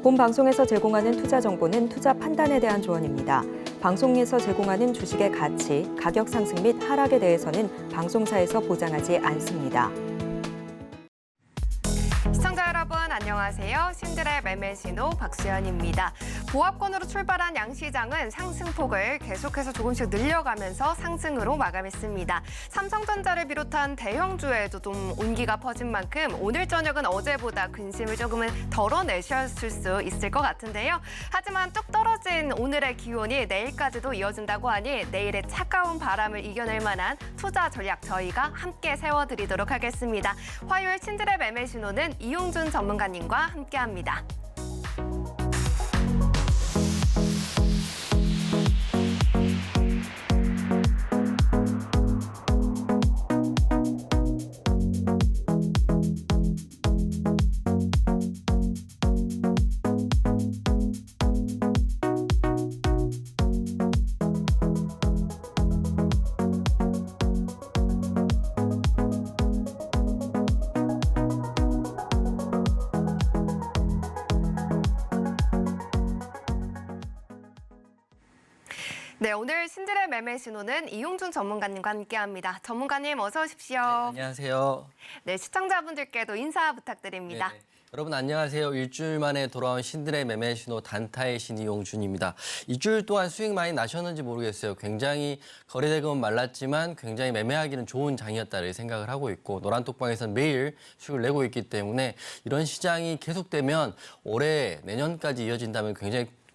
본 방송에서 제공하는 투자 정보는 투자 판단에 대한 조언입니다. 방송에서 제공하는 주식의 가치, 가격 상승 및 하락에 대해서는 방송사에서 보장하지 않습니다. 시청자 여러분 안녕하세요. 신들의 매매 신호 박수연입니다. 보합권으로 출발한 양시장은 상승폭을 계속해서 조금씩 늘려가면서 상승으로 마감했습니다. 삼성전자를 비롯한 대형주에도 좀 온기가 퍼진 만큼 오늘 저녁은 어제보다 근심을 조금은 덜어내셨을 수 있을 것 같은데요. 하지만 뚝 떨어진 오늘의 기온이 내일까지도 이어진다고 하니 내일의 차가운 바람을 이겨낼 만한 투자 전략 저희가 함께 세워드리도록 하겠습니다. 화요일 신들의 매매 신호는 이용준 전문가님과 함께합니다. 네, 오늘 신들의 매매 신호는 이용준 전문가님과 함께합니다. 전문가님 어서 오십시오. 네, 안녕하세요. 네, 시청자분들께도 인사 부탁드립니다. 네네. 여러분 안녕하세요. 일주일 만에 돌아온 신들의 매매 신호 단타의 신 이용준입니다. 일주일 동안 수익 많이 나셨는지 모르겠어요. 굉장히 거래대금은 말랐지만 굉장히 매매하기는 좋은 장이었다고 생각을 하고 있고 노란톡방에서는 매일 수익을 내고 있기 때문에 이런 시장이 계속되면 올해 내년까지 이어진다면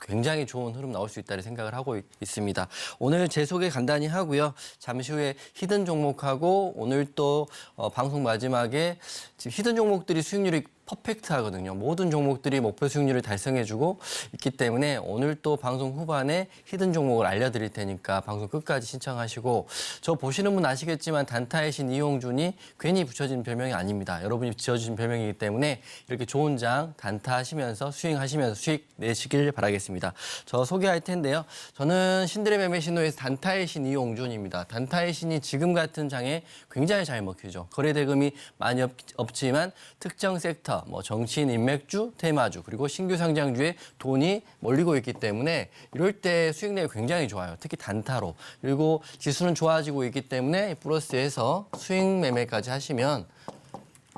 굉장히 좋은 흐름 나올 수 있다는 생각을 하고 있습니다. 오늘 제 소개 간단히 하고요. 잠시 후에 히든 종목하고 오늘 또 방송 마지막에 지금 히든 종목들이 수익률이 퍼펙트하거든요. 모든 종목들이 목표 수익률을 달성해주고 있기 때문에 오늘 또 방송 후반에 히든 종목을 알려드릴 테니까 방송 끝까지 신청하시고 저 보시는 분 아시겠지만 단타의 신 이용준이 괜히 붙여진 별명이 아닙니다. 여러분이 지어주신 별명이기 때문에 이렇게 좋은 장 단타하시면서 스윙하시면서 수익 내시길 바라겠습니다. 저 소개할 텐데요. 저는 신들의 매매 신호에서 단타의 신 이용준입니다. 단타의 신이 지금 같은 장에 굉장히 잘 먹히죠. 거래대금이 많이 없지만 특정 섹터 뭐 정치인 인맥주, 테마주, 그리고 신규 상장주에 돈이 몰리고 있기 때문에 이럴 때 수익률이 굉장히 좋아요. 특히 단타로. 그리고 지수는 좋아지고 있기 때문에 플러스해서 수익 매매까지 하시면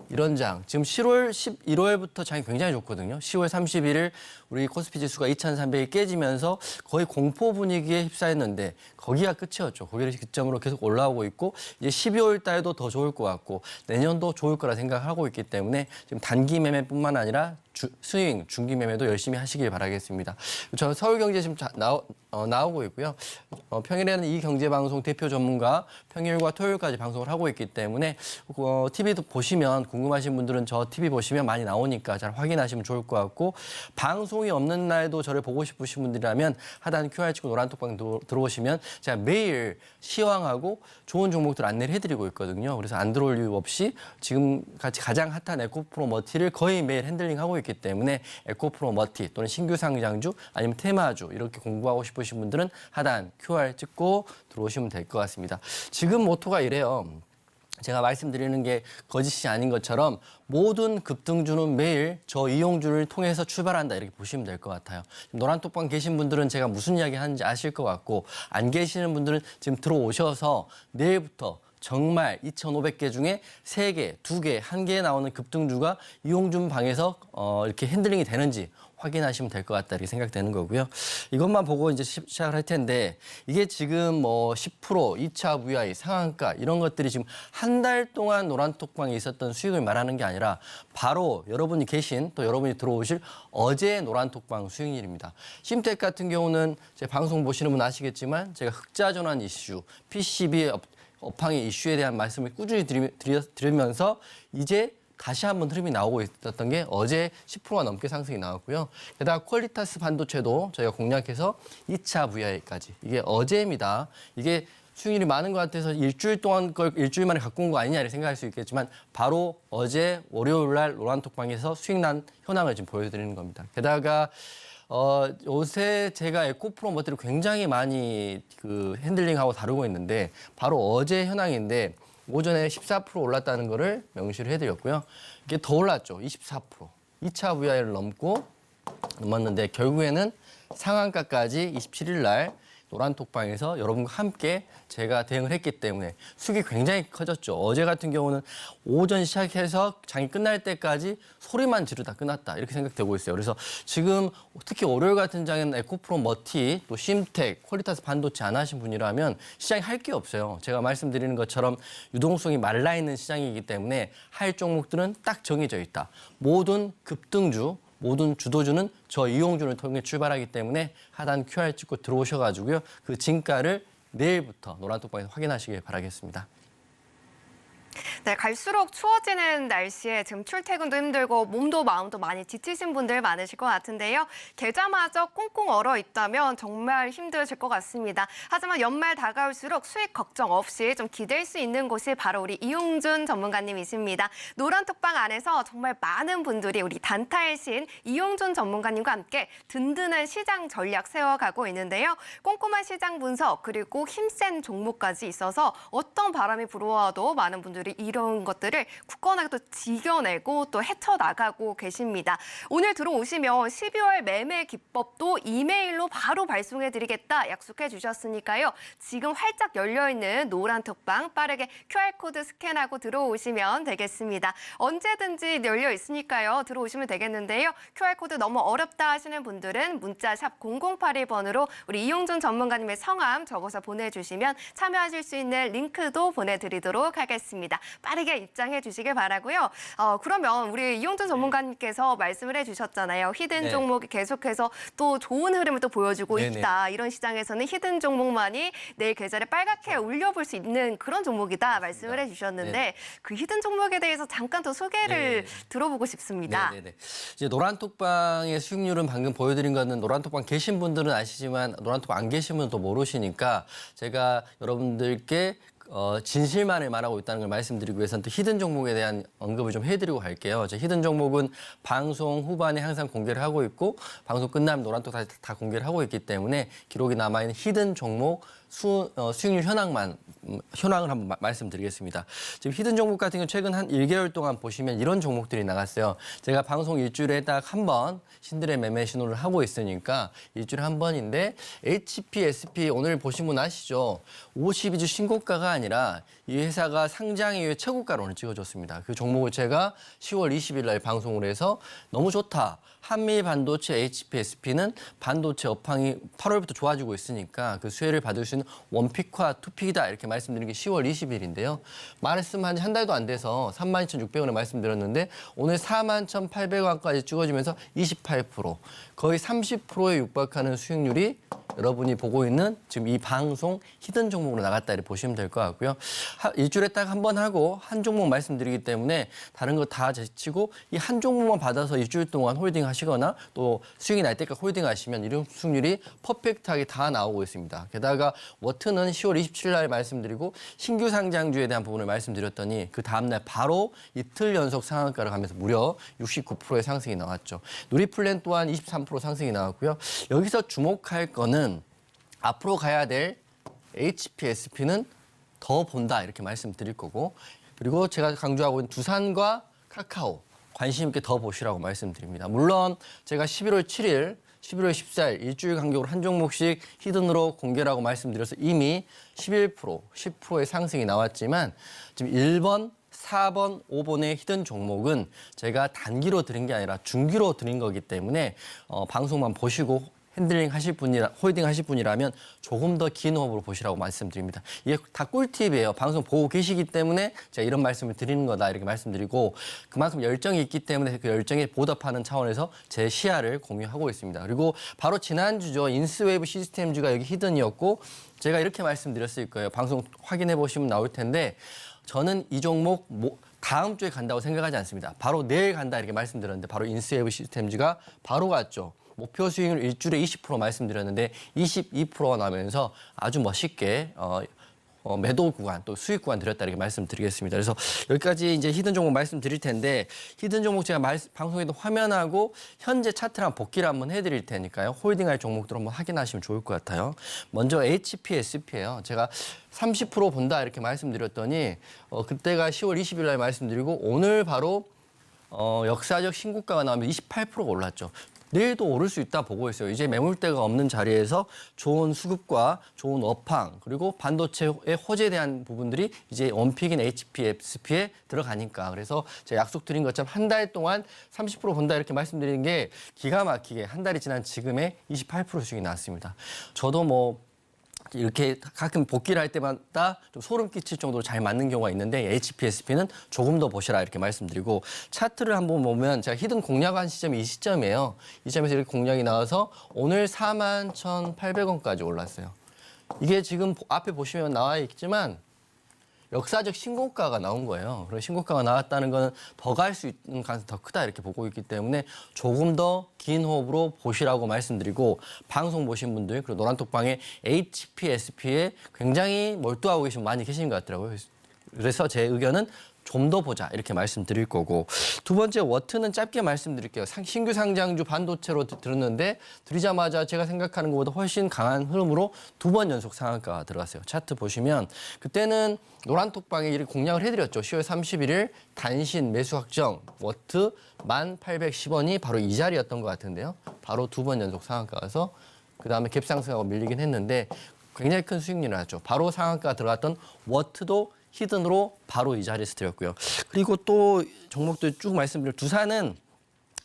이런 장, 지금 10월, 11월부터 장이 굉장히 좋거든요. 10월 31일 우리 코스피 지수가 2,300이 깨지면서 거의 공포 분위기에 휩싸였는데 거기가 끝이었죠. 거기를 기점으로 계속 올라오고 있고 이제 12월 달도 더 좋을 것 같고 내년도 좋을 거라 생각하고 있기 때문에 지금 단기 매매뿐만 아니라 스윙, 중기 매매도 열심히 하시길 바라겠습니다. 저 서울경제 지금 나오고 있고요. 평일에는 이 경제방송 대표 전문가 평일과 토요일까지 방송을 하고 있기 때문에 TV도 보시면 궁금하신 분들은 저 TV 보시면 많이 나오니까 잘 확인하시면 좋을 것 같고 방송이 없는 날도 저를 보고 싶으신 분들이라면 하단 QR 치고 노란톡방 들어오시면 제가 매일 시황하고 좋은 종목들 안내를 해드리고 있거든요. 그래서 안 들어올 이유 없이 지금같이 가장 핫한 에코프로 머티를 거의 매일 핸들링하고 있기 때문에 에코프로 머티 또는 신규 상장주 아니면 테마주 이렇게 공부하고 싶으신 분들은 하단 QR 찍고 들어오시면 될 것 같습니다. 지금 모토가 이래요. 제가 말씀드리는 게 거짓이 아닌 것처럼 모든 급등주는 매일 저 이용준을 통해서 출발한다 이렇게 보시면 될 것 같아요. 노란톡방 계신 분들은 제가 무슨 이야기 하는지 아실 것 같고 안 계시는 분들은 지금 들어오셔서 내일부터 정말 2,500개 중에 3개, 2개, 1개 나오는 급등주가 이용준 방에서 이렇게 핸들링이 되는지 확인하시면 될 것 같다 이렇게 생각되는 거고요. 이것만 보고 이제 시작을 할 텐데 이게 지금 뭐 10%, 2차 VI, 상한가 이런 것들이 지금 한 달 동안 노란톡방에 있었던 수익을 말하는 게 아니라 바로 여러분이 계신 또 여러분이 들어오실 어제 노란톡방 수익률입니다. 심텍 같은 경우는 제 방송 보시는 분 아시겠지만 제가 흑자 전환 이슈, PCB 업황의 이슈에 대한 말씀을 꾸준히 드리면서 이제 다시 한번 흐름이 나오고 있었던 게 어제 10%가 넘게 상승이 나왔고요. 게다가 퀄리타스 반도체도 저희가 공략해서 2차 VI까지. 이게 어제입니다. 이게 수익률이 많은 것 같아서 일주일 동안 걸 일주일 만에 갖고 온 거 아니냐 이렇게 생각할 수 있겠지만 바로 어제 월요일 날 노란톡방에서 수익 난 현황을 지금 보여드리는 겁니다. 게다가 요새 제가 에코프로 머티를 굉장히 많이 핸들링하고 다루고 있는데 바로 어제 현황인데 오전에 14% 올랐다는 거를 명시를 해드렸고요. 이게 더 올랐죠. 24%. 2차 VI를 넘고 넘었는데 결국에는 상한가까지 27일 날 노란톡방에서 여러분과 함께 제가 대응을 했기 때문에 수익이 굉장히 커졌죠. 어제 같은 경우는 오전 시작해서 장이 끝날 때까지 소리만 지르다 끝났다 이렇게 생각되고 있어요. 그래서 지금 특히 월요일 같은 장에는 에코프로 머티, 또 심텍, 퀄리타스 반도체 안 하신 분이라면 시장에 할 게 없어요. 제가 말씀드리는 것처럼 유동성이 말라있는 시장이기 때문에 할 종목들은 딱 정해져 있다. 모든 급등주, 모든 주도주는 저 이용준을 통해 출발하기 때문에 하단 QR 찍고 들어오셔가지고요. 그 진가를 내일부터 노란톡방에서 확인하시길 바라겠습니다. 네, 갈수록 추워지는 날씨에 지금 출퇴근도 힘들고 몸도 마음도 많이 지치신 분들 많으실 것 같은데요. 계좌마저 꽁꽁 얼어 있다면 정말 힘드실 것 같습니다. 하지만 연말 다가올수록 수익 걱정 없이 좀 기댈 수 있는 곳이 바로 우리 이용준 전문가님이십니다. 노란톡방 안에서 정말 많은 분들이 우리 단타의 신 이용준 전문가님과 함께 든든한 시장 전략 세워가고 있는데요. 꼼꼼한 시장 분석 그리고 힘센 종목까지 있어서 어떤 바람이 불어와도 많은 분들이 이런 것들을 굳건하게 또 지켜내고 또 헤쳐나가고 계십니다. 오늘 들어오시면 12월 매매 기법도 이메일로 바로 발송해드리겠다 약속해 주셨으니까요. 지금 활짝 열려있는 노란톡방 빠르게 QR코드 스캔하고 들어오시면 되겠습니다. 언제든지 열려 있으니까요. 들어오시면 되겠는데요. QR코드 너무 어렵다 하시는 분들은 문자 샵 0081번으로 우리 이용준 전문가님의 성함 적어서 보내주시면 참여하실 수 있는 링크도 보내드리도록 하겠습니다. 빠르게 입장해 주시길 바라고요. 그러면 우리 이용준 전문가님께서 말씀을 해주셨잖아요. 히든 네. 종목이 계속해서 또 좋은 흐름을 또 보여주고 네네. 있다. 이런 시장에서는 히든 종목만이 내일 계좌를 빨갛게 올려볼 수 있는 그런 종목이다 말씀을 해주셨는데 네. 그 히든 종목에 대해서 잠깐 또 소개를 네. 들어보고 싶습니다. 네네네. 이제 노란톡방의 수익률은 방금 보여드린 거는 노란톡방 계신 분들은 아시지만 노란톡방 안 계신 분은 또 모르시니까 제가 여러분들께 진실만을 말하고 있다는 걸 말씀드리기 위해서는 또 히든 종목에 대한 언급을 좀 해드리고 갈게요. 히든 종목은 방송 후반에 항상 공개를 하고 있고 방송 끝나면 노란톡 다 공개를 하고 있기 때문에 기록이 남아있는 히든 종목 수익률 현황을 한번 말씀드리겠습니다. 지금 히든 종목 같은 경우 최근 한 1개월 동안 보시면 이런 종목들이 나갔어요. 제가 방송 일주일에 딱 한 번 신들의 매매 신호를 하고 있으니까 일주일에 한 번인데 HP, SP 오늘 보신 분 아시죠? 52주 신고가가 아니라 이 회사가 상장 이후에 최고가를 오늘 찍어줬습니다. 그 종목을 제가 10월 20일 날 방송을 해서 너무 좋다. 한미 반도체 HP, SP는 반도체 업황이 8월부터 좋아지고 있으니까 그 수혜를 받을 수 있는 원픽과 투픽이다 이렇게 말씀드린 게 10월 20일인데요. 말씀한 지 한 달도 안 돼서 32,600원에 말씀드렸는데 오늘 41,800원까지 찍어주면서 28% 거의 30%에 육박하는 수익률이 여러분이 보고 있는 지금 이 방송 히든 종목으로 나갔다 이렇게 보시면 될 것 같고요. 일주일에 딱 한 번 하고 한 종목 말씀드리기 때문에 다른 거 다 제치고 이 한 종목만 받아서 일주일 동안 홀딩 하시거나 또 수익이 날 때까지 홀딩 하시면 이런 수익률이 퍼펙트하게 다 나오고 있습니다. 게다가 워트는 10월 27일 날 말씀드리고 신규 상장주에 대한 부분을 말씀드렸더니 그 다음날 바로 이틀 연속 상한가를 가면서 무려 69%의 상승이 나왔죠. 누리플랜 또한 23% 상승이 나왔고요. 여기서 주목할 거는 앞으로 가야 될 HP, SP는 더 본다 이렇게 말씀드릴 거고 그리고 제가 강조하고 있는 두산과 카카오 관심 있게 더 보시라고 말씀드립니다. 물론 제가 11월 7일, 11월 14일 일주일 간격으로 한 종목씩 히든으로 공개라고 말씀드려서 이미 11%, 10%의 상승이 나왔지만 지금 1번, 4번, 5번의 히든 종목은 제가 단기로 드린 게 아니라 중기로 드린 거기 때문에 방송만 보시고 핸들링 하실 분이라 홀딩 하실 분이라면 조금 더 긴 호흡으로 보시라고 말씀드립니다. 이게 다 꿀팁이에요. 방송 보고 계시기 때문에 제가 이런 말씀을 드리는 거다 이렇게 말씀드리고 그만큼 열정이 있기 때문에 그 열정에 보답하는 차원에서 제 시야를 공유하고 있습니다. 그리고 바로 지난주죠. 인스웨이브 시스템즈가 여기 히든이었고 제가 이렇게 말씀드렸을 거예요. 방송 확인해 보시면 나올 텐데 저는 이 종목 다음 주에 간다고 생각하지 않습니다. 바로 내일 간다 이렇게 말씀드렸는데 바로 인스웨이브 시스템즈가 바로 갔죠. 목표 수익률 일주일에 20% 말씀드렸는데 22%가 나면서 아주 멋있게 매도 구간 또 수익 구간 드렸다 이렇게 말씀드리겠습니다. 그래서 여기까지 이제 히든 종목 말씀드릴 텐데 히든 종목 제가 방송에도 화면하고 현재 차트랑 복기를 한번 해드릴 테니까요. 홀딩할 종목들 한번 확인하시면 좋을 것 같아요. 먼저 HP, SP예요. 제가 30% 본다 이렇게 말씀드렸더니 그때가 10월 20일 날 말씀드리고 오늘 바로 역사적 신고가가 나오면 28%가 올랐죠. 내일도 오를 수 있다 보고 있어요. 이제 매물대가 없는 자리에서 좋은 수급과 좋은 업황 그리고 반도체의 호재에 대한 부분들이 이제 원픽인 HPSP에 들어가니까 그래서 제가 약속드린 것처럼 한 달 동안 30% 본다 이렇게 말씀드린 게 기가 막히게 한 달이 지난 지금의 28% 수익이 나왔습니다. 저도 뭐 이렇게 가끔 복귀를 할 때마다 좀 소름 끼칠 정도로 잘 맞는 경우가 있는데 HPSP는 조금 더 보시라 이렇게 말씀드리고 차트를 한번 보면 제가 히든 공략한 시점이 이 시점이에요. 이 시점에서 이렇게 공략이 나와서 오늘 41,800원까지 올랐어요. 이게 지금 앞에 보시면 나와 있지만 역사적 신고가가 나온 거예요. 그런 신고가가 나왔다는 건 더 갈 수 있는 가능성이 더 크다 이렇게 보고 있기 때문에 조금 더 긴 호흡으로 보시라고 말씀드리고 방송 보신 분들 그리고 노란톡방에 HPSP에 굉장히 몰두하고 계신 분 많이 계신 것 같더라고요. 그래서 제 의견은 좀 더 보자 이렇게 말씀드릴 거고 두 번째 워트는 짧게 말씀드릴게요. 신규 상장주 반도체로 들었는데 들이자마자 제가 생각하는 것보다 훨씬 강한 흐름으로 두 번 연속 상한가가 들어갔어요. 차트 보시면 그때는 노란톡방에 이렇게 공략을 해드렸죠. 10월 31일 단신 매수 확정 워트 1,810원이 바로 이 자리였던 것 같은데요. 바로 두 번 연속 상한가가서 그다음에 갭상승하고 밀리긴 했는데 굉장히 큰 수익률이 났죠. 바로 상한가가 들어갔던 워트도 히든으로 바로 이 자리에서 드렸고요. 그리고 또 종목들 쭉 말씀드릴 두산은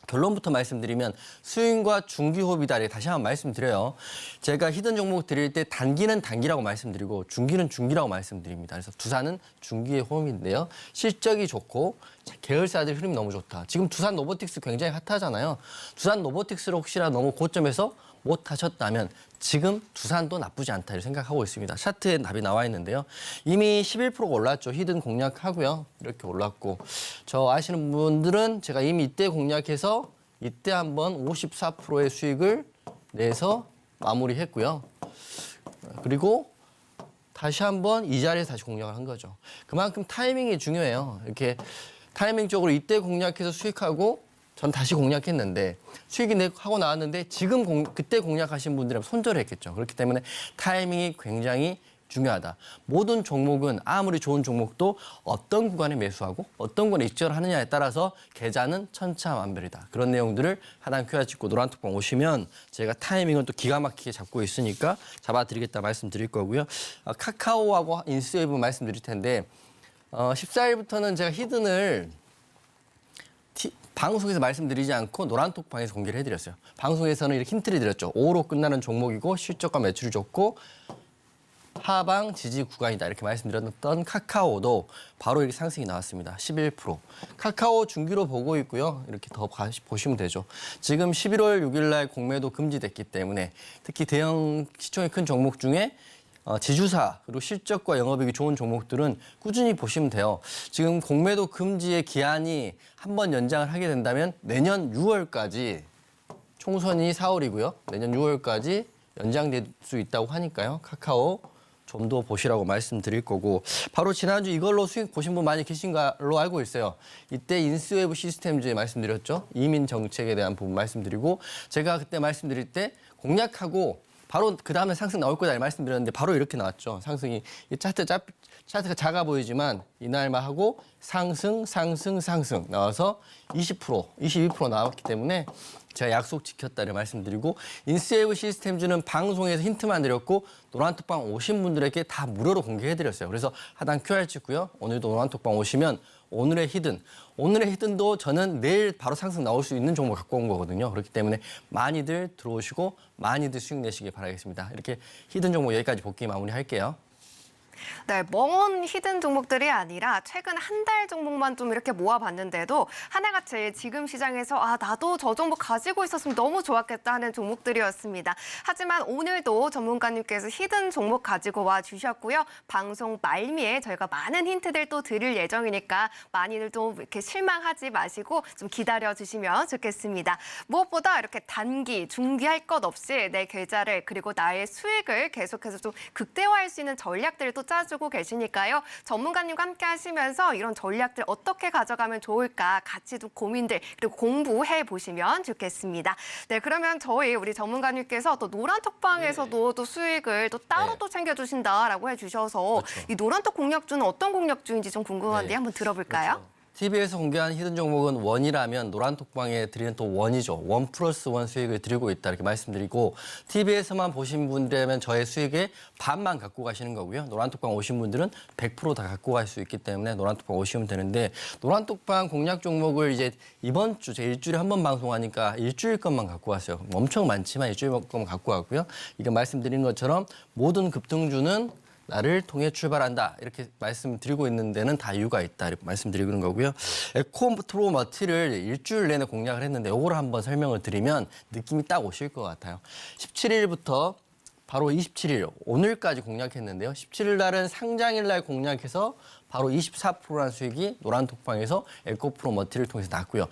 결론부터 말씀드리면 수익과 중기 호흡이다. 다시 한번 말씀드려요. 제가 히든 종목 드릴 때 단기는 단기라고 말씀드리고 중기는 중기라고 말씀드립니다. 그래서 두산은 중기의 호흡인데요. 실적이 좋고 계열사들 흐름이 너무 좋다. 지금 두산 로보틱스 굉장히 핫하잖아요. 두산 로보틱스를 혹시나 너무 고점에서 못 하셨다면 지금 두산도 나쁘지 않다 이렇게 생각하고 있습니다. 차트에 답이 나와 있는데요. 이미 11%가 올랐죠. 히든 공략하고요. 이렇게 올랐고 저 아시는 분들은 제가 이미 이때 공략해서 이때 한번 54%의 수익을 내서 마무리했고요. 그리고 다시 한번 이 자리에서 다시 공략을 한 거죠. 그만큼 타이밍이 중요해요. 이렇게 타이밍적으로 이때 공략해서 수익하고 전 다시 공략했는데 수익이 하고 나왔는데 지금 그때 공략하신 분들은 손절했겠죠. 그렇기 때문에 타이밍이 굉장히 중요하다. 모든 종목은 아무리 좋은 종목도 어떤 구간에 매수하고 어떤 구간에 입절을 하느냐에 따라서 계좌는 천차만별이다. 그런 내용들을 하단 QR 찍고 노란톡방 오시면 제가 타이밍은 또 기가 막히게 잡고 있으니까 잡아드리겠다 말씀드릴 거고요. 카카오하고 인스웨이브 말씀드릴 텐데 14일부터는 제가 히든을 방송에서 말씀드리지 않고 노란톡방에서 공개를 해드렸어요. 방송에서는 이렇게 힌트를 드렸죠. 5로 끝나는 종목이고 실적과 매출이 좋고 하방 지지 구간이다 이렇게 말씀드렸던 카카오도 바로 이렇게 상승이 나왔습니다. 11%. 카카오 중기로 보고 있고요. 이렇게 더 보시면 되죠. 지금 11월 6일 날 공매도 금지됐기 때문에 특히 대형 시총이 큰 종목 중에 지주사 그리고 실적과 영업이익이 좋은 종목들은 꾸준히 보시면 돼요. 지금 공매도 금지의 기한이 한 번 연장을 하게 된다면 내년 6월까지 총선이 4월이고요. 내년 6월까지 연장될 수 있다고 하니까요. 카카오 좀 더 보시라고 말씀드릴 거고 바로 지난주 이걸로 수익 보신 분 많이 계신 걸로 알고 있어요. 이때 인스웨이브 시스템즈에 말씀드렸죠. 이민 정책에 대한 부분 말씀드리고 제가 그때 말씀드릴 때 공략하고 바로 그 다음에 상승 나올 거다 말씀드렸는데 바로 이렇게 나왔죠. 상승이 이 차트가 작아 보이지만 이날만 하고 상승 나와서 20%, 22% 나왔기 때문에 제가 약속 지켰다를 말씀드리고 인스웨이브 시스템즈는 방송에서 힌트만 드렸고 노란톡방 오신 분들에게 다 무료로 공개해드렸어요. 그래서 하단 QR 찍고요. 오늘도 노란톡방 오시면 오늘의 히든도 저는 내일 바로 상승 나올 수 있는 종목 갖고 온 거거든요. 그렇기 때문에 많이들 들어오시고 많이들 수익 내시길 바라겠습니다. 이렇게 히든 종목 여기까지 복귀 마무리할게요. 네, 먼 히든 종목들이 아니라 최근 한 달 종목만 좀 이렇게 모아봤는데도 하나같이 지금 시장에서 나도 저 종목 가지고 있었으면 너무 좋았겠다 하는 종목들이었습니다. 하지만 오늘도 전문가님께서 히든 종목 가지고 와 주셨고요. 방송 말미에 저희가 많은 힌트들 또 드릴 예정이니까 많이들 좀 이렇게 실망하지 마시고 좀 기다려 주시면 좋겠습니다. 무엇보다 이렇게 단기, 중기할 것 없이 내 계좌를 그리고 나의 수익을 계속해서 좀 극대화할 수 있는 전략들을 또 짜주고 계시니까요. 전문가님과 함께 하시면서 이런 전략들 어떻게 가져가면 좋을까 같이 좀 고민들 그리고 공부해 보시면 좋겠습니다. 네, 그러면 우리 전문가님께서 또 노란톡방에서도 또 수익을 또 따로 또 챙겨주신다라고 해주셔서 그렇죠. 이 노란톡 공략주는 어떤 공략주인지 좀 궁금한데 네. 한번 들어볼까요? 그렇죠. TV에서 공개한 히든 종목은 원이라면 노란톡방에 드리는 또 원이죠. 1+1 수익을 드리고 있다 이렇게 말씀드리고 TV에서만 보신 분들이라면 저의 수익의 반만 갖고 가시는 거고요. 노란톡방 오신 분들은 100%다 갖고 갈 수 있기 때문에 노란톡방 오시면 되는데 노란톡방 공략 종목을 이제 이번 주 제 일주일에 한 번 방송하니까 일주일 것만 갖고 왔어요. 엄청 많지만 일주일 것만 갖고 왔고요. 이거 말씀드린 것처럼 모든 급등주는 나를 통해 출발한다 이렇게 말씀드리고 있는 데는 다 이유가 있다 이렇게 말씀드리는 거고요. 에코프로머티를 일주일 내내 공략을 했는데 이걸 한번 설명을 드리면 느낌이 딱 오실 것 같아요. 17일부터 바로 27일 오늘까지 공략했는데요. 17일 날은 상장일 날 공략해서 바로 24%라는 수익이 노란톡방에서 에코프로머티를 통해서 났고요.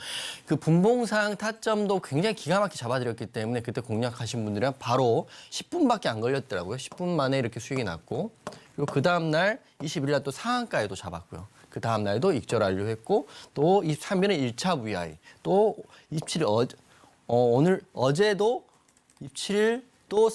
그 분봉상 타점도 굉장히 기가 막히게 잡아드렸기 때문에 그때 공략하신 분들은 바로 10분밖에 안 걸렸더라고요. 10분 만에 이렇게 수익이 났고 그리고 그 다음 날 21일 날 또 상한가에도 잡았고요. 그 다음 날도 익절 완료했고 또 23일은 1차 VI 또 27일 오늘 어제도 27일 또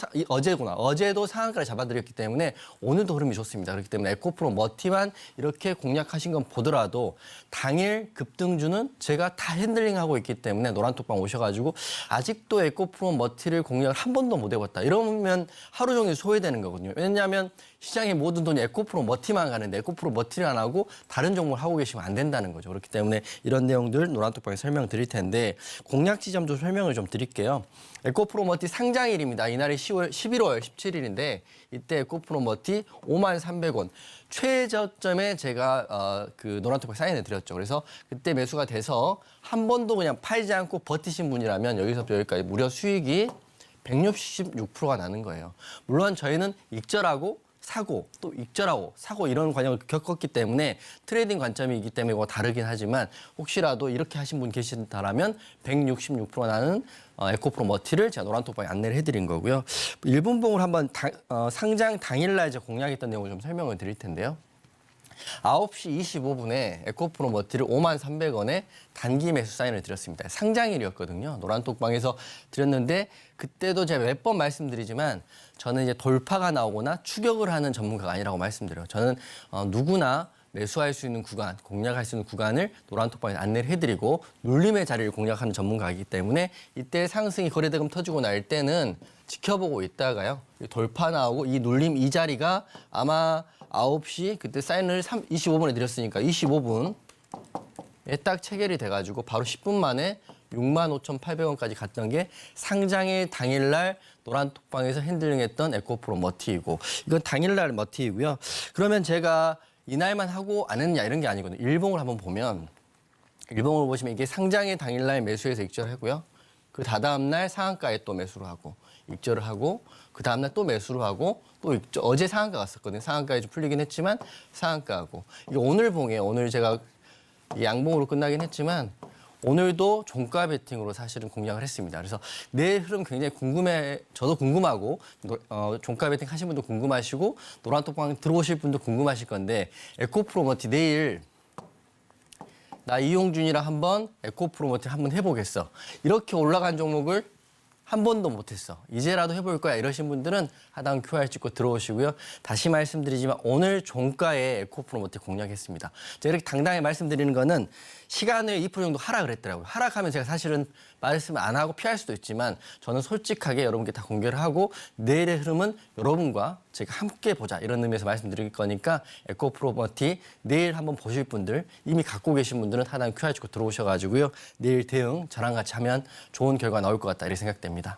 어제도 상한가를 잡아드렸기 때문에 오늘도 흐름이 좋습니다. 그렇기 때문에 에코프로 머티만 이렇게 공략하신 건 보더라도 당일 급등주는 제가 다 핸들링하고 있기 때문에 노란톡방 오셔가지고 아직도 에코프로 머티를 공략을 한 번도 못 해봤다. 이러면 하루 종일 소외되는 거거든요. 왜냐하면 시장의 모든 돈이 에코프로 머티만 가는데 에코프로 머티를 안 하고 다른 종목을 하고 계시면 안 된다는 거죠. 그렇기 때문에 이런 내용들 노란톡방에 설명드릴 텐데 공략 지점도 설명을 좀 드릴게요. 에코프로머티 상장일입니다. 이날이 11월 17일인데 이때 에코프로머티 53,300원 최저점에 제가 그 노란톡방 사인해 드렸죠. 그래서 그때 매수가 돼서 한 번도 그냥 팔지 않고 버티신 분이라면 여기서부터 여기까지 무려 수익이 166%가 나는 거예요. 물론 저희는 익절하고 사고 또 익절하고 사고 이런 과정을 겪었기 때문에 트레이딩 관점이기 때문에 이거 다르긴 하지만 혹시라도 이렇게 하신 분 계신다라면 166% 나는 에코프로 머티를 제가 노란톡방에 안내를 해드린 거고요. 1분봉을 한번 상장 당일날 이제 공략했던 내용을 좀 설명을 드릴 텐데요. 9시 25분에 에코프로 머티를 53,300원에 단기 매수 사인을 드렸습니다. 상장일이었거든요. 노란톡방에서 드렸는데 그때도 제가 몇 번 말씀드리지만 저는 이제 돌파가 나오거나 추격을 하는 전문가가 아니라고 말씀드려요. 저는 누구나 매수할 수 있는 구간, 공략할 수 있는 구간을 노란톡방에 안내를 해드리고 눌림의 자리를 공략하는 전문가이기 때문에 이때 상승이 거래대금 터지고 날 때는 지켜보고 있다가요. 돌파 나오고 이 눌림 이 자리가 아마 9시 그때 사인을 25분에 드렸으니까 25분에 딱 체결이 돼가지고 바로 10분 만에 65,800원까지 갔던 게 상장의 당일날 노란톡방에서 핸들링했던 에코프로 머티이고 이건 당일날 머티이고요. 그러면 제가 이날만 하고 안 했냐 이런 게 아니거든요. 일봉을 한번 보면 일봉을 보시면 이게 상장의 당일날 매수해서 익절하고요. 그 다다음 날 상한가에 또 매수를 하고 익절을 하고 그 다음 날 또 매수를 하고 또 어제 상한가 갔었거든요. 상한가에 좀 풀리긴 했지만 상한가하고 이게 오늘 봉이에요. 오늘 제가 양봉으로 끝나긴 했지만 오늘도 종가 베팅으로 사실은 공략을 했습니다. 그래서 내일 흐름 굉장히 저도 궁금하고 종가 베팅 하신 분도 궁금하시고 노란톡방 들어오실 분도 궁금하실 건데 에코프로머티 내일 나 이용준이랑 한번 에코프로머티 한번 해보겠어. 이렇게 올라간 종목을 한 번도 못했어. 이제라도 해볼 거야. 이러신 분들은 하단 QR 찍고 들어오시고요. 다시 말씀드리지만 오늘 종가에 에코프로머티 공략했습니다. 제가 이렇게 당당히 말씀드리는 거는 시간을 2% 정도 하락을 했더라고요. 하락하면 제가 사실은 말씀 안 하고 피할 수도 있지만 저는 솔직하게 여러분께 다 공개를 하고 내일의 흐름은 여러분과 제가 함께 보자 이런 의미에서 말씀드릴 거니까 에코프로머티 내일 한번 보실 분들 이미 갖고 계신 분들은 하단 QR 찍고 들어오셔가지고요. 내일 대응 저랑 같이 하면 좋은 결과 나올 것 같다 이렇게 생각됩니다.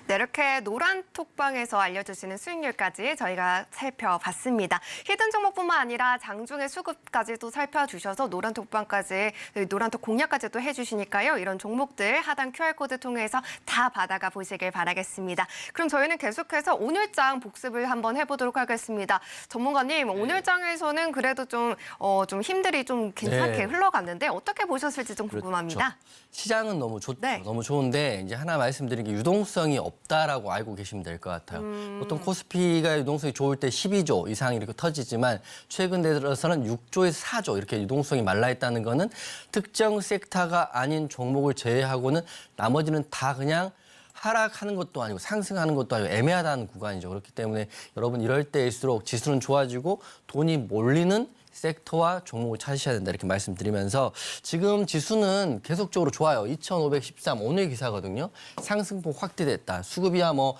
네, 이렇게 노란톡방에서 알려주시는 수익률까지 저희가 살펴봤습니다. 히든 종목뿐만 아니라 장중의 수급까지도 살펴주셔서 노란톡방까지, 노란톡 공략까지도 해주시니까요. 이런 종목들 하단 QR코드 통해서 다 받아가 보시길 바라겠습니다. 그럼 저희는 계속해서 오늘장 복습을 한번 해보도록 하겠습니다. 전문가님, 오늘장에서는 그래도 좀 힘들이 좀 괜찮게 흘러갔는데 어떻게 보셨을지 좀 궁금합니다. 그렇죠. 시장은 너무 좋죠. 네. 너무 좋은데 이제 하나 말씀드린 게 유동성이 없다라고 알고 계시면 될 것 같아요. 보통 코스피가 유동성이 좋을 때 12조 이상 이렇게 터지지만 최근 들어서는 6조에서 4조 이렇게 유동성이 말라있다는 거는 특정 섹터가 아닌 종목을 제외하고는 나머지는 다 그냥 하락하는 것도 아니고 상승하는 것도 아니고 애매하다는 구간이죠. 그렇기 때문에 여러분 이럴 때일수록 지수는 좋아지고 돈이 몰리는 섹터와 종목을 찾으셔야 된다 이렇게 말씀드리면서 지금 지수는 계속적으로 좋아요. 2,513 오늘 기사거든요. 상승폭 확대됐다. 수급이야 뭐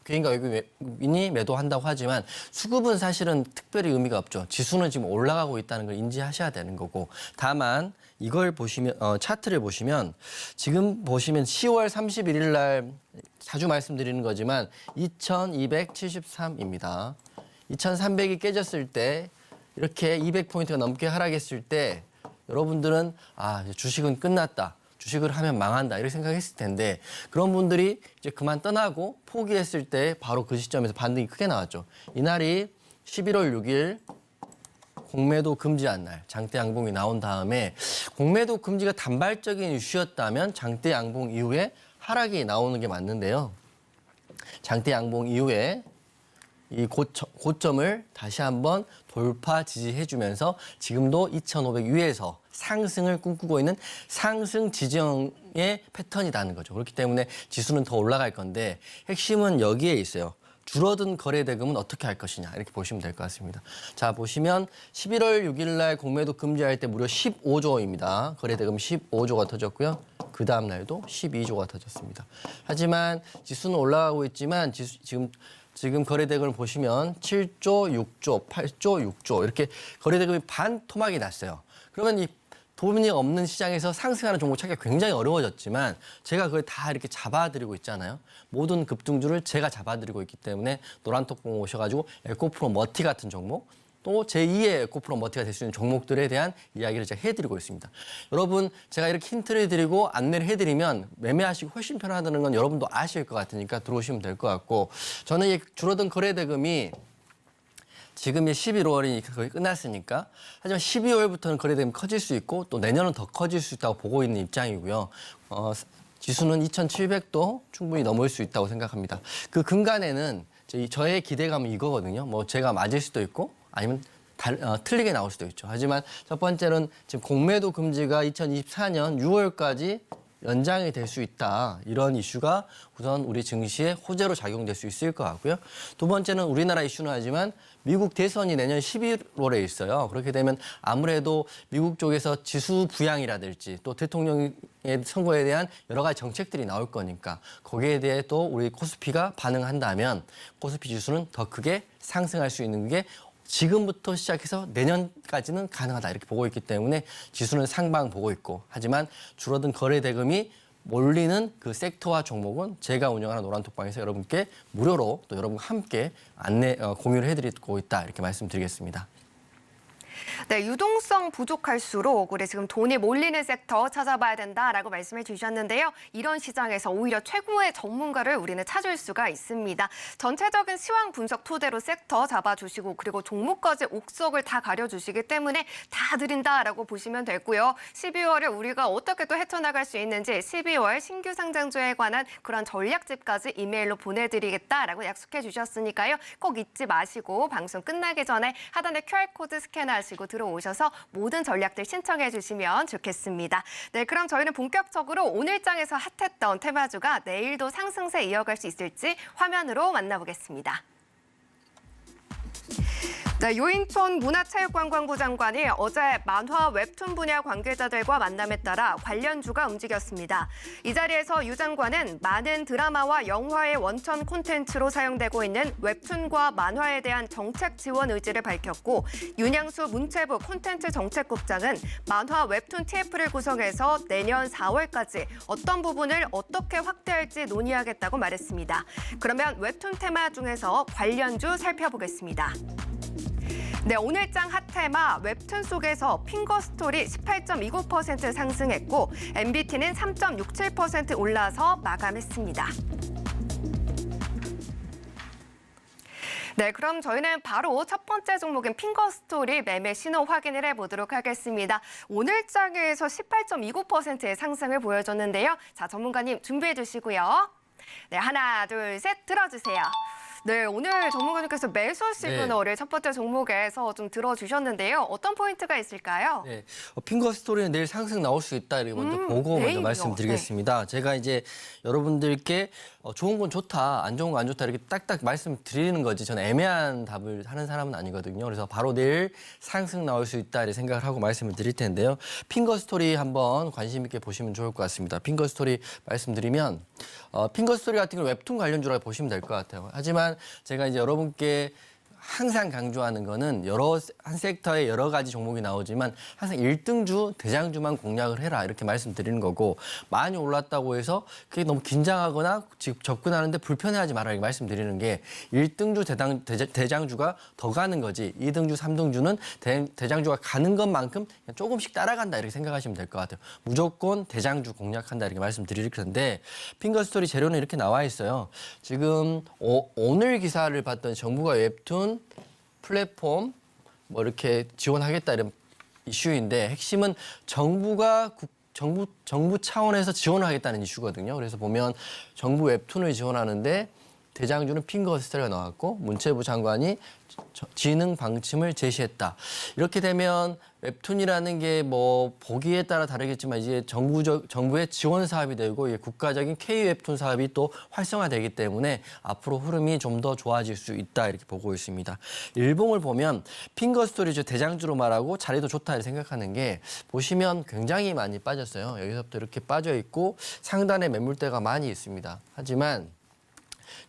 개인과 외국인이 매도한다고 하지만 수급은 사실은 특별히 의미가 없죠. 지수는 지금 올라가고 있다는 걸 인지하셔야 되는 거고 다만 이걸 보시면 차트를 보시면 지금 보시면 10월 31일 날 자주 말씀드리는 거지만 2273입니다. 2300이 깨졌을 때 이렇게 200포인트가 넘게 하락했을 때 여러분들은 주식은 끝났다. 주식을 하면 망한다 이렇게 생각했을 텐데 그런 분들이 이제 그만 떠나고 포기했을 때 바로 그 시점에서 반등이 크게 나왔죠. 이날이 11월 6일 공매도 금지한 날 장대 양봉이 나온 다음에 공매도 금지가 단발적인 이슈였다면 장대 양봉 이후에 하락이 나오는 게 맞는데요. 장대 양봉 이후에 이 고점을 다시 한번 돌파 지지해주면서 지금도 2,500 위에서 상승을 꿈꾸고 있는 상승 지정의 패턴이라는 거죠. 그렇기 때문에 지수는 더 올라갈 건데 핵심은 여기에 있어요. 줄어든 거래 대금은 어떻게 할 것이냐 이렇게 보시면 될 것 같습니다. 자 보시면 11월 6일 날 공매도 금지할 때 무려 15조입니다. 거래 대금 15조가 터졌고요. 그 다음 날도 12조가 터졌습니다. 하지만 지수는 올라가고 있지만 지금 거래 대금을 보시면 7조, 6조, 8조, 6조 이렇게 거래 대금이 반토막이 났어요. 그러면 이 돈이 없는 시장에서 상승하는 종목 찾기가 굉장히 어려워졌지만 제가 그걸 다 이렇게 잡아드리고 있잖아요. 모든 급등주를 제가 잡아드리고 있기 때문에 노란톡봉 오셔가지고 에코프로 머티 같은 종목 또 제2의 에코프로 머티가 될 수 있는 종목들에 대한 이야기를 제가 해드리고 있습니다. 여러분 제가 이렇게 힌트를 드리고 안내를 해드리면 매매하시기 훨씬 편하다는 건 여러분도 아실 것 같으니까 들어오시면 될 것 같고 저는 이 줄어든 거래 대금이 지금이 11월이 거의 끝났으니까 하지만 12월부터는 거래대금이 커질 수 있고 또 내년은 더 커질 수 있다고 보고 있는 입장이고요. 지수는 2,700도 충분히 넘을 수 있다고 생각합니다. 그 근간에는 저의 기대감은 이거거든요. 뭐 제가 맞을 수도 있고 아니면 틀리게 나올 수도 있죠. 하지만 첫 번째는 지금 공매도 금지가 2024년 6월까지 연장이 될 수 있다. 이런 이슈가 우선 우리 증시에 호재로 작용될 수 있을 것 같고요. 두 번째는 우리나라 이슈는 하지만 미국 대선이 내년 11월에 있어요. 그렇게 되면 아무래도 미국 쪽에서 지수 부양이라든지 또 대통령의 선거에 대한 여러 가지 정책들이 나올 거니까 거기에 대해 또 우리 코스피가 반응한다면 코스피 지수는 더 크게 상승할 수 있는 게 지금부터 시작해서 내년까지는 가능하다 이렇게 보고 있기 때문에 지수는 상방 보고 있고 하지만 줄어든 거래 대금이 몰리는 그 섹터와 종목은 제가 운영하는 노란톡방에서 여러분께 무료로 또 여러분과 함께 공유를 해드리고 있다 이렇게 말씀드리겠습니다. 네, 유동성 부족할수록 우리 지금 돈이 몰리는 섹터 찾아봐야 된다라고 말씀해 주셨는데요. 이런 시장에서 오히려 최고의 전문가를 우리는 찾을 수가 있습니다. 전체적인 시황 분석 토대로 섹터 잡아주시고 그리고 종목까지 옥석을 다 가려주시기 때문에 다 드린다라고 보시면 되고요. 12월에 우리가 어떻게 또 헤쳐나갈 수 있는지 12월 신규 상장주에 관한 그런 전략집까지 이메일로 보내드리겠다라고 약속해 주셨으니까요. 꼭 잊지 마시고 방송 끝나기 전에 하단에 QR코드 스캔하시고 들어오셔서 모든 전략들 신청해 주시면 좋겠습니다. 네, 그럼 저희는 본격적으로 오늘장에서 핫했던 테마주가 내일도 상승세 이어갈 수 있을지 화면으로 만나보겠습니다. 네, 유인촌 문화체육관광부 장관이 어제 만화 웹툰 분야 관계자들과 만남에 따라 관련주가 움직였습니다. 이 자리에서 유 장관은 많은 드라마와 영화의 원천 콘텐츠로 사용되고 있는 웹툰과 만화에 대한 정책 지원 의지를 밝혔고 윤양수 문체부 콘텐츠 정책국장은 만화 웹툰 TF를 구성해서 내년 4월까지 어떤 부분을 어떻게 확대할지 논의하겠다고 말했습니다. 그러면 웹툰 테마 중에서 관련주 살펴보겠습니다. 네, 오늘장 핫테마 웹툰 속에서 핑거스토리 18.29% 상승했고 MBT는 3.67% 올라서 마감했습니다. 네, 그럼 저희는 바로 첫 번째 종목인 핑거스토리 매매 신호 확인을 해보도록 하겠습니다. 오늘 장에서 18.29%의 상승을 보여줬는데요. 자, 전문가님 준비해 주시고요. 네, 하나, 둘, 셋 들어주세요. 네, 오늘 전문가님께서 매수 시그널을 첫 번째 종목에서 좀 들어주셨는데요. 어떤 포인트가 있을까요? 네, 핑거 스토리는 내일 상승 나올 수 있다. 이렇게 먼저 보고 먼저 내일이요. 말씀드리겠습니다. 제가 이제 여러분들께 좋은 건 좋다, 안 좋은 건 안 좋다 이렇게 딱딱 말씀드리는 거지. 저는 애매한 답을 하는 사람은 아니거든요. 그래서 바로 내일 상승 나올 수 있다 이렇게 생각을 하고 말씀을 드릴 텐데요. 핑거 스토리 한번 관심 있게 보시면 좋을 것 같습니다. 핑거 스토리 말씀드리면 핑거 스토리 같은 걸 웹툰 관련주라고 보시면 될 것 같아요. 하지만 제가 이제 여러분께 항상 강조하는 거는 한 섹터에 여러 가지 종목이 나오지만 항상 1등주, 대장주만 공략을 해라 이렇게 말씀드리는 거고 많이 올랐다고 해서 그게 너무 긴장하거나 지금 접근하는데 불편해하지 마라 이렇게 말씀드리는 게 1등주, 대장주가 더 가는 거지 2등주, 3등주는 대장주가 가는 것만큼 그냥 조금씩 따라간다 이렇게 생각하시면 될 것 같아요. 무조건 대장주 공략한다 이렇게 말씀드릴 텐데 핑거스토리 재료는 이렇게 나와 있어요. 지금 오늘 기사를 봤던 정부가 웹툰 플랫폼 뭐 이렇게 지원하겠다 이런 이슈인데 핵심은 정부 차원에서 지원을 하겠다는 이슈거든요. 그래서 보면 정부 웹툰을 지원하는데 대장주는 핑거 스토리가 나왔고 문체부 장관이 진흥 방침을 제시했다. 이렇게 되면 웹툰이라는 게 뭐 보기에 따라 다르겠지만 이제 정부의 지원 사업이 되고 이게 국가적인 K 웹툰 사업이 또 활성화되기 때문에 앞으로 흐름이 좀 더 좋아질 수 있다 이렇게 보고 있습니다. 일봉을 보면 핑거 스토리 대장주로 말하고 자리도 좋다 이렇게 생각하는 게 보시면 굉장히 많이 빠졌어요. 여기서부터 이렇게 빠져 있고 상단에 매물대가 많이 있습니다. 하지만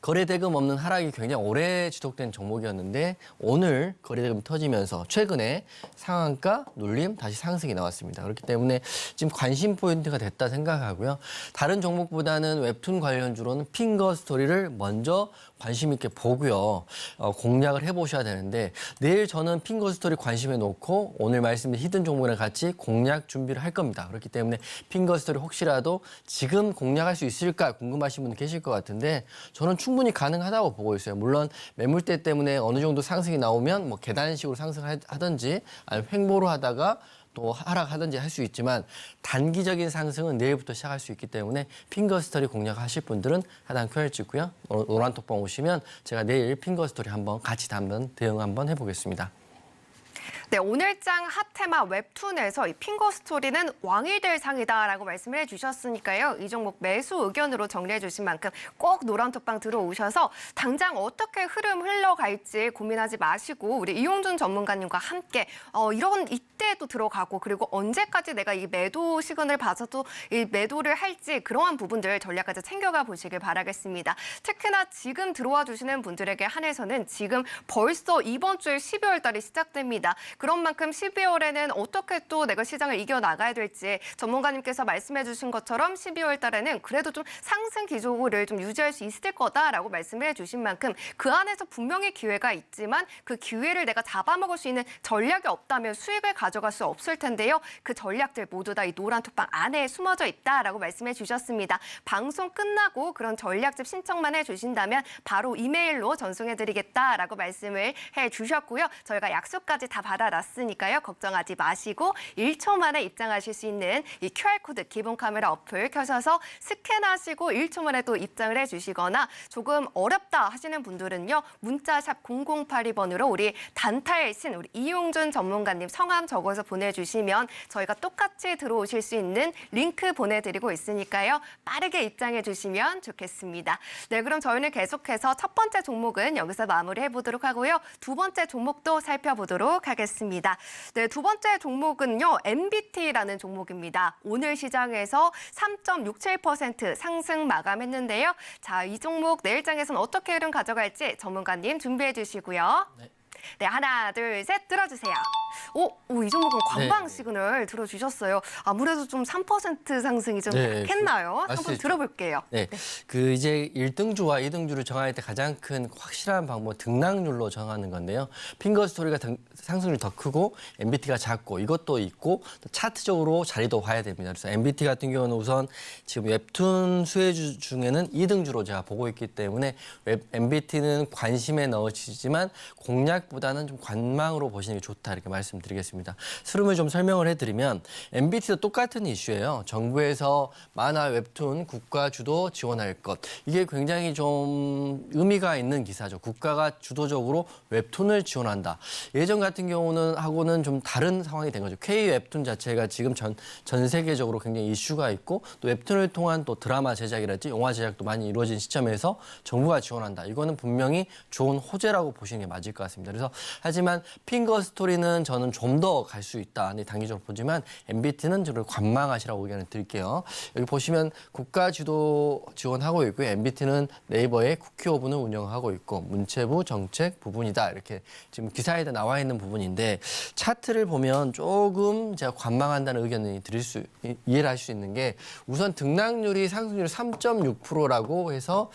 거래대금 없는 하락이 굉장히 오래 지속된 종목이었는데 오늘 거래대금 터지면서 최근에 상한가, 눌림, 다시 상승이 나왔습니다. 그렇기 때문에 지금 관심 포인트가 됐다 생각하고요. 다른 종목보다는 웹툰 관련주로는 핑거 스토리를 먼저 관심 있게 보고요. 공략을 해보셔야 되는데 내일 저는 핑거 스토리 관심에 놓고 오늘 말씀드린 히든 종목이랑 같이 공략 준비를 할 겁니다. 그렇기 때문에 핑거 스토리 혹시라도 지금 공략할 수 있을까 궁금하신 분 계실 것 같은데 저는 충분히 가능하다고 보고 있어요. 물론 매물대 때문에 어느 정도 상승이 나오면 뭐 계단식으로 상승하든지 아니면 횡보로 하다가 또 하락하든지 할 수 있지만 단기적인 상승은 내일부터 시작할 수 있기 때문에 핑거 스토리 공략하실 분들은 하단 QR 찍고요. 노란톡방 오시면 제가 내일 핑거 스토리 한번 같이 대응 한번 해보겠습니다. 네, 오늘장 핫테마 웹툰에서 이 핑거 스토리는 왕이 될 상이다라고 말씀을 해주셨으니까요. 이 종목 매수 의견으로 정리해 주신 만큼 꼭 노란톡방 들어오셔서 당장 어떻게 흐름 흘러갈지 고민하지 마시고 우리 이용준 전문가님과 함께 이런 이때도 들어가고 그리고 언제까지 내가 이 매도 시그널을 봐서도 이 매도를 할지 그러한 부분들 전략까지 챙겨가 보시길 바라겠습니다. 특히나 지금 들어와 주시는 분들에게 한해서는 지금 벌써 이번 주에 12월 달이 시작됩니다. 그런 만큼 12월에는 어떻게 또 내가 시장을 이겨나가야 될지 전문가님께서 말씀해 주신 것처럼 12월 달에는 그래도 좀 상승 기조를 좀 유지할 수 있을 거다라고 말씀을 해 주신 만큼 그 안에서 분명히 기회가 있지만 그 기회를 내가 잡아먹을 수 있는 전략이 없다면 수익을 가져갈 수 없을 텐데요. 그 전략들 모두 다 이 노란톡방 안에 숨어져 있다라고 말씀해 주셨습니다. 방송 끝나고 그런 전략집 신청만 해 주신다면 바로 이메일로 전송해 드리겠다라고 말씀을 해 주셨고요. 저희가 약속까지 다 받아놨으니까요. 걱정하지 마시고 1초 만에 입장하실 수 있는 이 QR코드 기본 카메라 어플 켜셔서 스캔하시고 1초 만에 또 입장을 해주시거나 조금 어렵다 하시는 분들은요. 문자샵 0082번으로 우리 단타의 신 우리 이용준 전문가님 성함 적어서 보내주시면 저희가 똑같이 들어오실 수 있는 링크 보내드리고 있으니까요. 빠르게 입장해 주시면 좋겠습니다. 네, 그럼 저희는 계속해서 첫 번째 종목은 여기서 마무리해보도록 하고요. 두 번째 종목도 살펴보도록 하겠습니다. 네, 두 번째 종목은요. MBT라는 종목입니다. 오늘 시장에서 3.67% 상승 마감했는데요. 자, 이 종목 내일장에서는 어떻게 흐름 가져갈지 전문가님 준비해 주시고요. 네, 하나, 둘, 셋 들어주세요. 이 종목은 관방 시그널 들어주셨어요. 아무래도 좀 3% 상승이 좀 했나요? 한번 들어볼게요. 네, 그 이제 1등주와 2등주를 정할 때 가장 큰 확실한 방법 등락률로 정하는 건데요. 핑거 스토리가 상승률이 더 크고 MBT가 작고 이것도 있고 또 차트적으로 자리도 봐야 됩니다. 그래서 MBT 같은 경우는 우선 지금 웹툰 수혜주 중에는 2등주로 제가 보고 있기 때문에 MBT는 관심에 넣으시지만 공략보다는 좀 관망으로 보시는 게 좋다 이렇게 말씀. 말씀드리겠습니다. 흐름을 좀 설명을 해드리면 MBT도 똑같은 이슈예요. 정부에서 만화 웹툰 국가 주도 지원할 것. 이게 굉장히 좀 의미가 있는 기사죠. 국가가 주도적으로 웹툰을 지원한다. 예전 같은 경우는 하고는 좀 다른 상황이 된 거죠. K 웹툰 자체가 지금 전 세계적으로 굉장히 이슈가 있고 또 웹툰을 통한 또 드라마 제작이랄지 영화 제작도 많이 이루어진 시점에서 정부가 지원한다. 이거는 분명히 좋은 호재라고 보시는 게 맞을 것 같습니다. 그래서 하지만 핑거 스토리는 저는 좀 더 갈 수 있다. 단기적으로 보지만 MBT는 저를 관망하시라고 의견을 드릴게요. 여기 보시면 국가 주도 지원하고 있고요. MBT는 네이버의 쿠키오븐을 운영하고 있고 문체부 정책 부분이다. 이렇게 지금 기사에 나와 있는 부분인데 차트를 보면 조금 제가 관망한다는 의견을 이해를 할 수 있는 게 우선 등락률이 상승률 3.6%라고 해서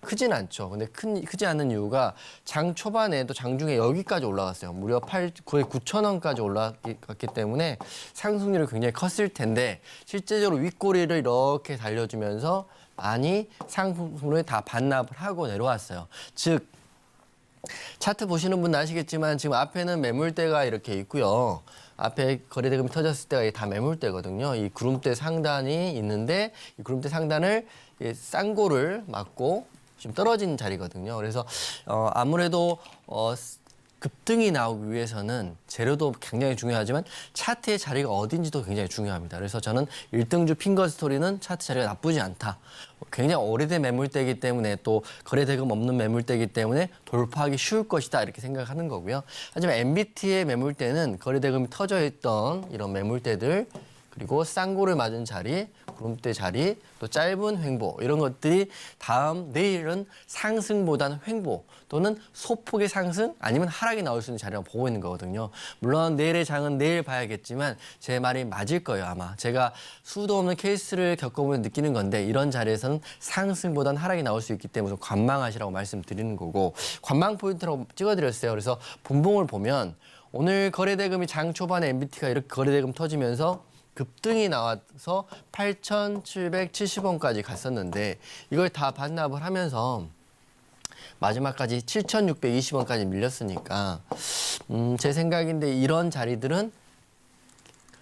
크진 않죠. 근데 크지 않는 이유가 장 초반에도 장중에 여기까지 올라갔어요. 무려 거의 9,000원까지 올라갔기 때문에 상승률이 굉장히 컸을 텐데 실제적으로 윗꼬리를 이렇게 달려주면서 많이 상품을 다 반납을 하고 내려왔어요. 즉 차트 보시는 분은 아시겠지만 지금 앞에는 매물대가 이렇게 있고요. 앞에 거래대금이 터졌을 때가 다 매물대거든요. 이 구름대 상단이 있는데 이 구름대 상단을 쌍고를 맞고 지금 떨어진 자리거든요. 그래서 아무래도 급등이 나오기 위해서는 재료도 굉장히 중요하지만 차트의 자리가 어딘지도 굉장히 중요합니다. 그래서 저는 1등주 핑거 스토리는 차트 자리가 나쁘지 않다. 굉장히 오래된 매물대이기 때문에 또 거래대금 없는 매물대이기 때문에 돌파하기 쉬울 것이다 이렇게 생각하는 거고요. 하지만 MBT의 매물대는 거래대금이 터져 있던 이런 매물대들 그리고 쌍고를 맞은 자리, 구름대 자리, 또 짧은 횡보 이런 것들이 내일은 상승보다는 횡보 또는 소폭의 상승 아니면 하락이 나올 수 있는 자리라고 보고 있는 거거든요. 물론 내일의 장은 내일 봐야겠지만 제 말이 맞을 거예요 아마. 제가 수도 없는 케이스를 겪어보면 느끼는 건데 이런 자리에서는 상승보다는 하락이 나올 수 있기 때문에 관망하시라고 말씀드리는 거고 관망 포인트라고 찍어드렸어요. 그래서 분봉을 보면 오늘 거래대금이 장 초반에 MBT가 이렇게 거래대금 터지면서 급등이 나와서 8,770원까지 갔었는데 이걸 다 반납을 하면서 마지막까지 7,620원까지 밀렸으니까 제 생각인데 이런 자리들은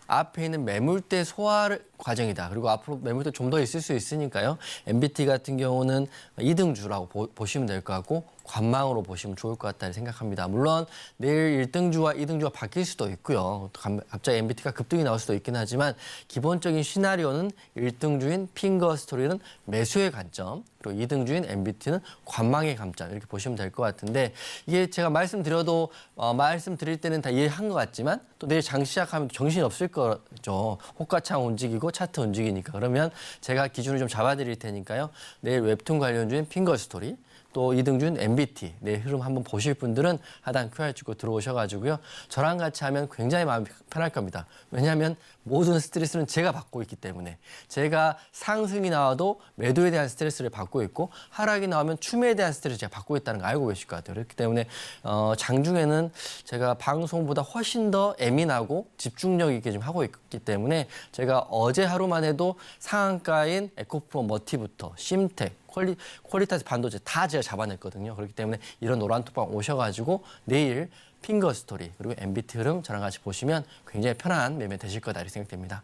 앞에 있는 매물대 소화 과정이다. 그리고 앞으로 매물대 좀 더 있을 수 있으니까요. MBT 같은 경우는 2등주라고 보시면 될 것 같고 관망으로 보시면 좋을 것 같다는 생각합니다. 물론 내일 1등주와 2등주가 바뀔 수도 있고요. 갑자기 MBT가 급등이 나올 수도 있긴 하지만 기본적인 시나리오는 1등주인 핑거 스토리는 매수의 관점 그리고 2등주인 MBT는 관망의 관점 이렇게 보시면 될 것 같은데 이게 제가 말씀드릴 때는 다 이해한 것 같지만 또 내일 장 시작하면 정신이 없을 거죠. 호가창 움직이고 차트 움직이니까 그러면 제가 기준을 좀 잡아드릴 테니까요. 내일 웹툰 관련주인 핑거 스토리 또 2등주인 MBT 내일 흐름 한번 보실 분들은 하단 QR 찍고 들어오셔가지고요. 저랑 같이 하면 굉장히 마음이 편할 겁니다. 왜냐하면 모든 스트레스는 제가 받고 있기 때문에 제가 상승이 나와도 매도에 대한 스트레스를 받고 있고 하락이 나오면 추매에 대한 스트레스를 제가 받고 있다는 거 알고 계실 것 같아요. 그렇기 때문에 장중에는 제가 방송보다 훨씬 더 예민하고 집중력 있게 좀 하고 있기 때문에 제가 어제 하루만 해도 상한가인 에코프로 머티부터 심텍 퀄리타스 반도체 다 제가 잡아냈거든요. 그렇기 때문에 이런 노란톡방 오셔가지고 내일 핑거 스토리 그리고 MBT 흐름 저랑 같이 보시면 굉장히 편한 매매 되실 거다 이렇게 생각됩니다.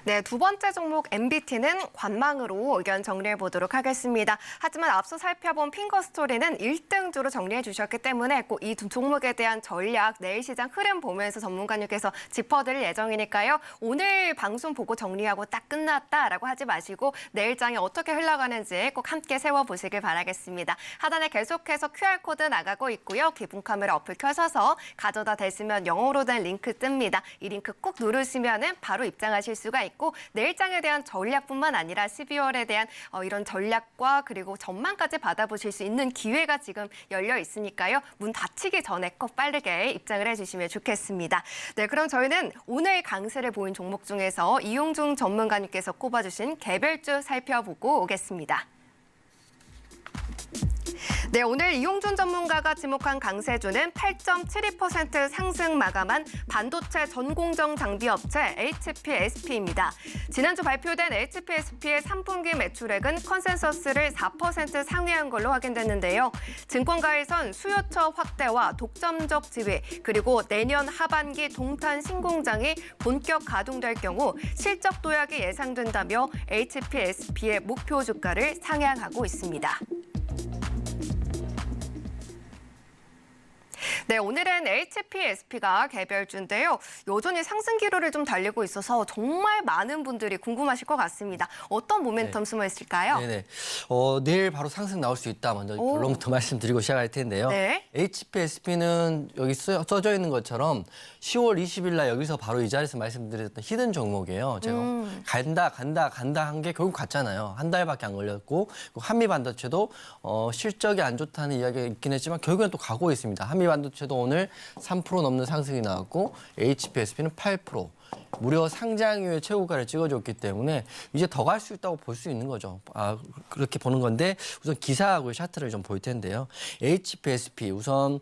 네, 두 번째 종목 MBT는 관망으로 의견 정리해 보도록 하겠습니다. 하지만 앞서 살펴본 핑거 스토리는 1등주로 정리해 주셨기 때문에 꼭 이 두 종목에 대한 전략, 내일 시장 흐름 보면서 전문가님께서 짚어드릴 예정이니까요. 오늘 방송 보고 정리하고 딱 끝났다라고 하지 마시고 내일 장이 어떻게 흘러가는지 꼭 함께 세워보시길 바라겠습니다. 하단에 계속해서 QR코드 나가고 있고요. 기본 카메라 어플 켜셔서 가져다 대시면 영어로 된 링크 뜹니다. 이 링크 꼭 누르시면 바로 입장하실 수가 있고 내일장에 대한 전략뿐만 아니라 12월에 대한 이런 전략과 그리고 전망까지 받아보실 수 있는 기회가 지금 열려 있으니까요. 문 닫히기 전에 꼭 빠르게 입장을 해주시면 좋겠습니다. 네, 그럼 저희는 오늘 강세를 보인 종목 중에서 이용중 전문가님께서 꼽아주신 개별주 살펴보고 오겠습니다. 네, 오늘 이용준 전문가가 지목한 강세주는 8.72% 상승 마감한 반도체 전공정 장비 업체 HPSP입니다. 지난주 발표된 HPSP의 3분기 매출액은 컨센서스를 4% 상회한 걸로 확인됐는데요. 증권가에선 수요처 확대와 독점적 지위, 그리고 내년 하반기 동탄 신공장이 본격 가동될 경우 실적 도약이 예상된다며 HPSP의 목표 주가를 상향하고 있습니다. 네, 오늘은 HPSP가 개별주인데요. 여전히 상승 기로를 좀 달리고 있어서 정말 많은 분들이 궁금하실 것 같습니다. 어떤 모멘텀 숨어 있을까요? 네네. 내일 바로 상승 나올 수 있다. 먼저 결론부터 말씀드리고 시작할 텐데요. 네. HPSP는 여기 써져 있는 것처럼 10월 20일 날 여기서 바로 이 자리에서 말씀드렸던 히든 종목이에요. 제가 간다 한 게 결국 갔잖아요. 한 달밖에 안 걸렸고 한미 반도체도 실적이 안 좋다는 이야기가 있긴 했지만 결국엔 또 가고 있습니다. 한미 반도체도 오늘 3% 넘는 상승이 나왔고 HPSP는 8%. 무려 상장 이후에 최고가를 찍어줬기 때문에 이제 더 갈 수 있다고 볼 수 있는 거죠. 그렇게 보는 건데 우선 기사하고 차트를 좀 볼 텐데요. HPSP 우선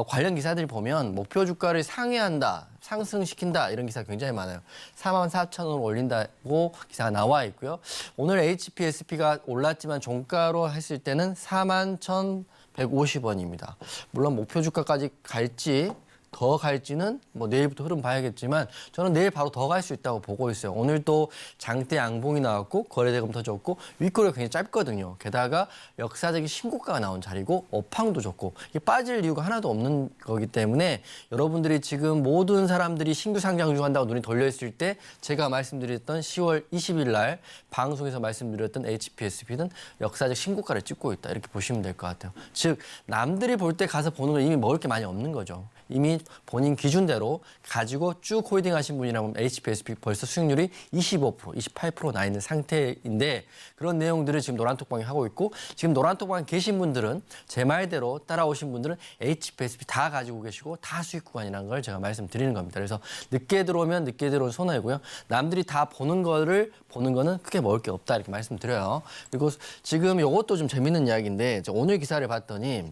관련 기사들이 보면 목표 주가를 상회한다, 상승시킨다 이런 기사가 굉장히 많아요. 44,000원으로 올린다고 기사가 나와 있고요. 오늘 HPSP가 올랐지만 종가로 했을 때는 41,150원입니다. 물론 목표 주가까지 갈지 더 갈지는 뭐 내일부터 흐름 봐야겠지만 저는 내일 바로 더 갈 수 있다고 보고 있어요. 오늘 또 장대 양봉이 나왔고 거래대금 터졌고 윗꼬리가 굉장히 짧거든요. 게다가 역사적인 신고가가 나온 자리고 업황도 좋고 이게 빠질 이유가 하나도 없는 거기 때문에 여러분들이 지금 모든 사람들이 신규 상장 중한다고 눈이 돌려있을 때 제가 말씀드렸던 10월 20일 날 방송에서 말씀드렸던 HPSP는 역사적 신고가를 찍고 있다. 이렇게 보시면 될 것 같아요. 즉 남들이 볼 때 가서 보는 건 이미 먹을 게 많이 없는 거죠. 이미 본인 기준대로 가지고 쭉 홀딩하신 분이라면 HPSP 벌써 수익률이 25%, 28% 나 있는 상태인데 그런 내용들을 지금 노란톡방에 하고 있고 지금 노란톡방에 계신 분들은 제 말대로 따라오신 분들은 HPSP 다 가지고 계시고 다 수익 구간이라는 걸 제가 말씀드리는 겁니다. 그래서 늦게 들어오면 늦게 들어온 손해고요. 남들이 다 보는 거는 크게 먹을 게 없다 이렇게 말씀드려요. 그리고 지금 이것도 좀 재밌는 이야기인데 오늘 기사를 봤더니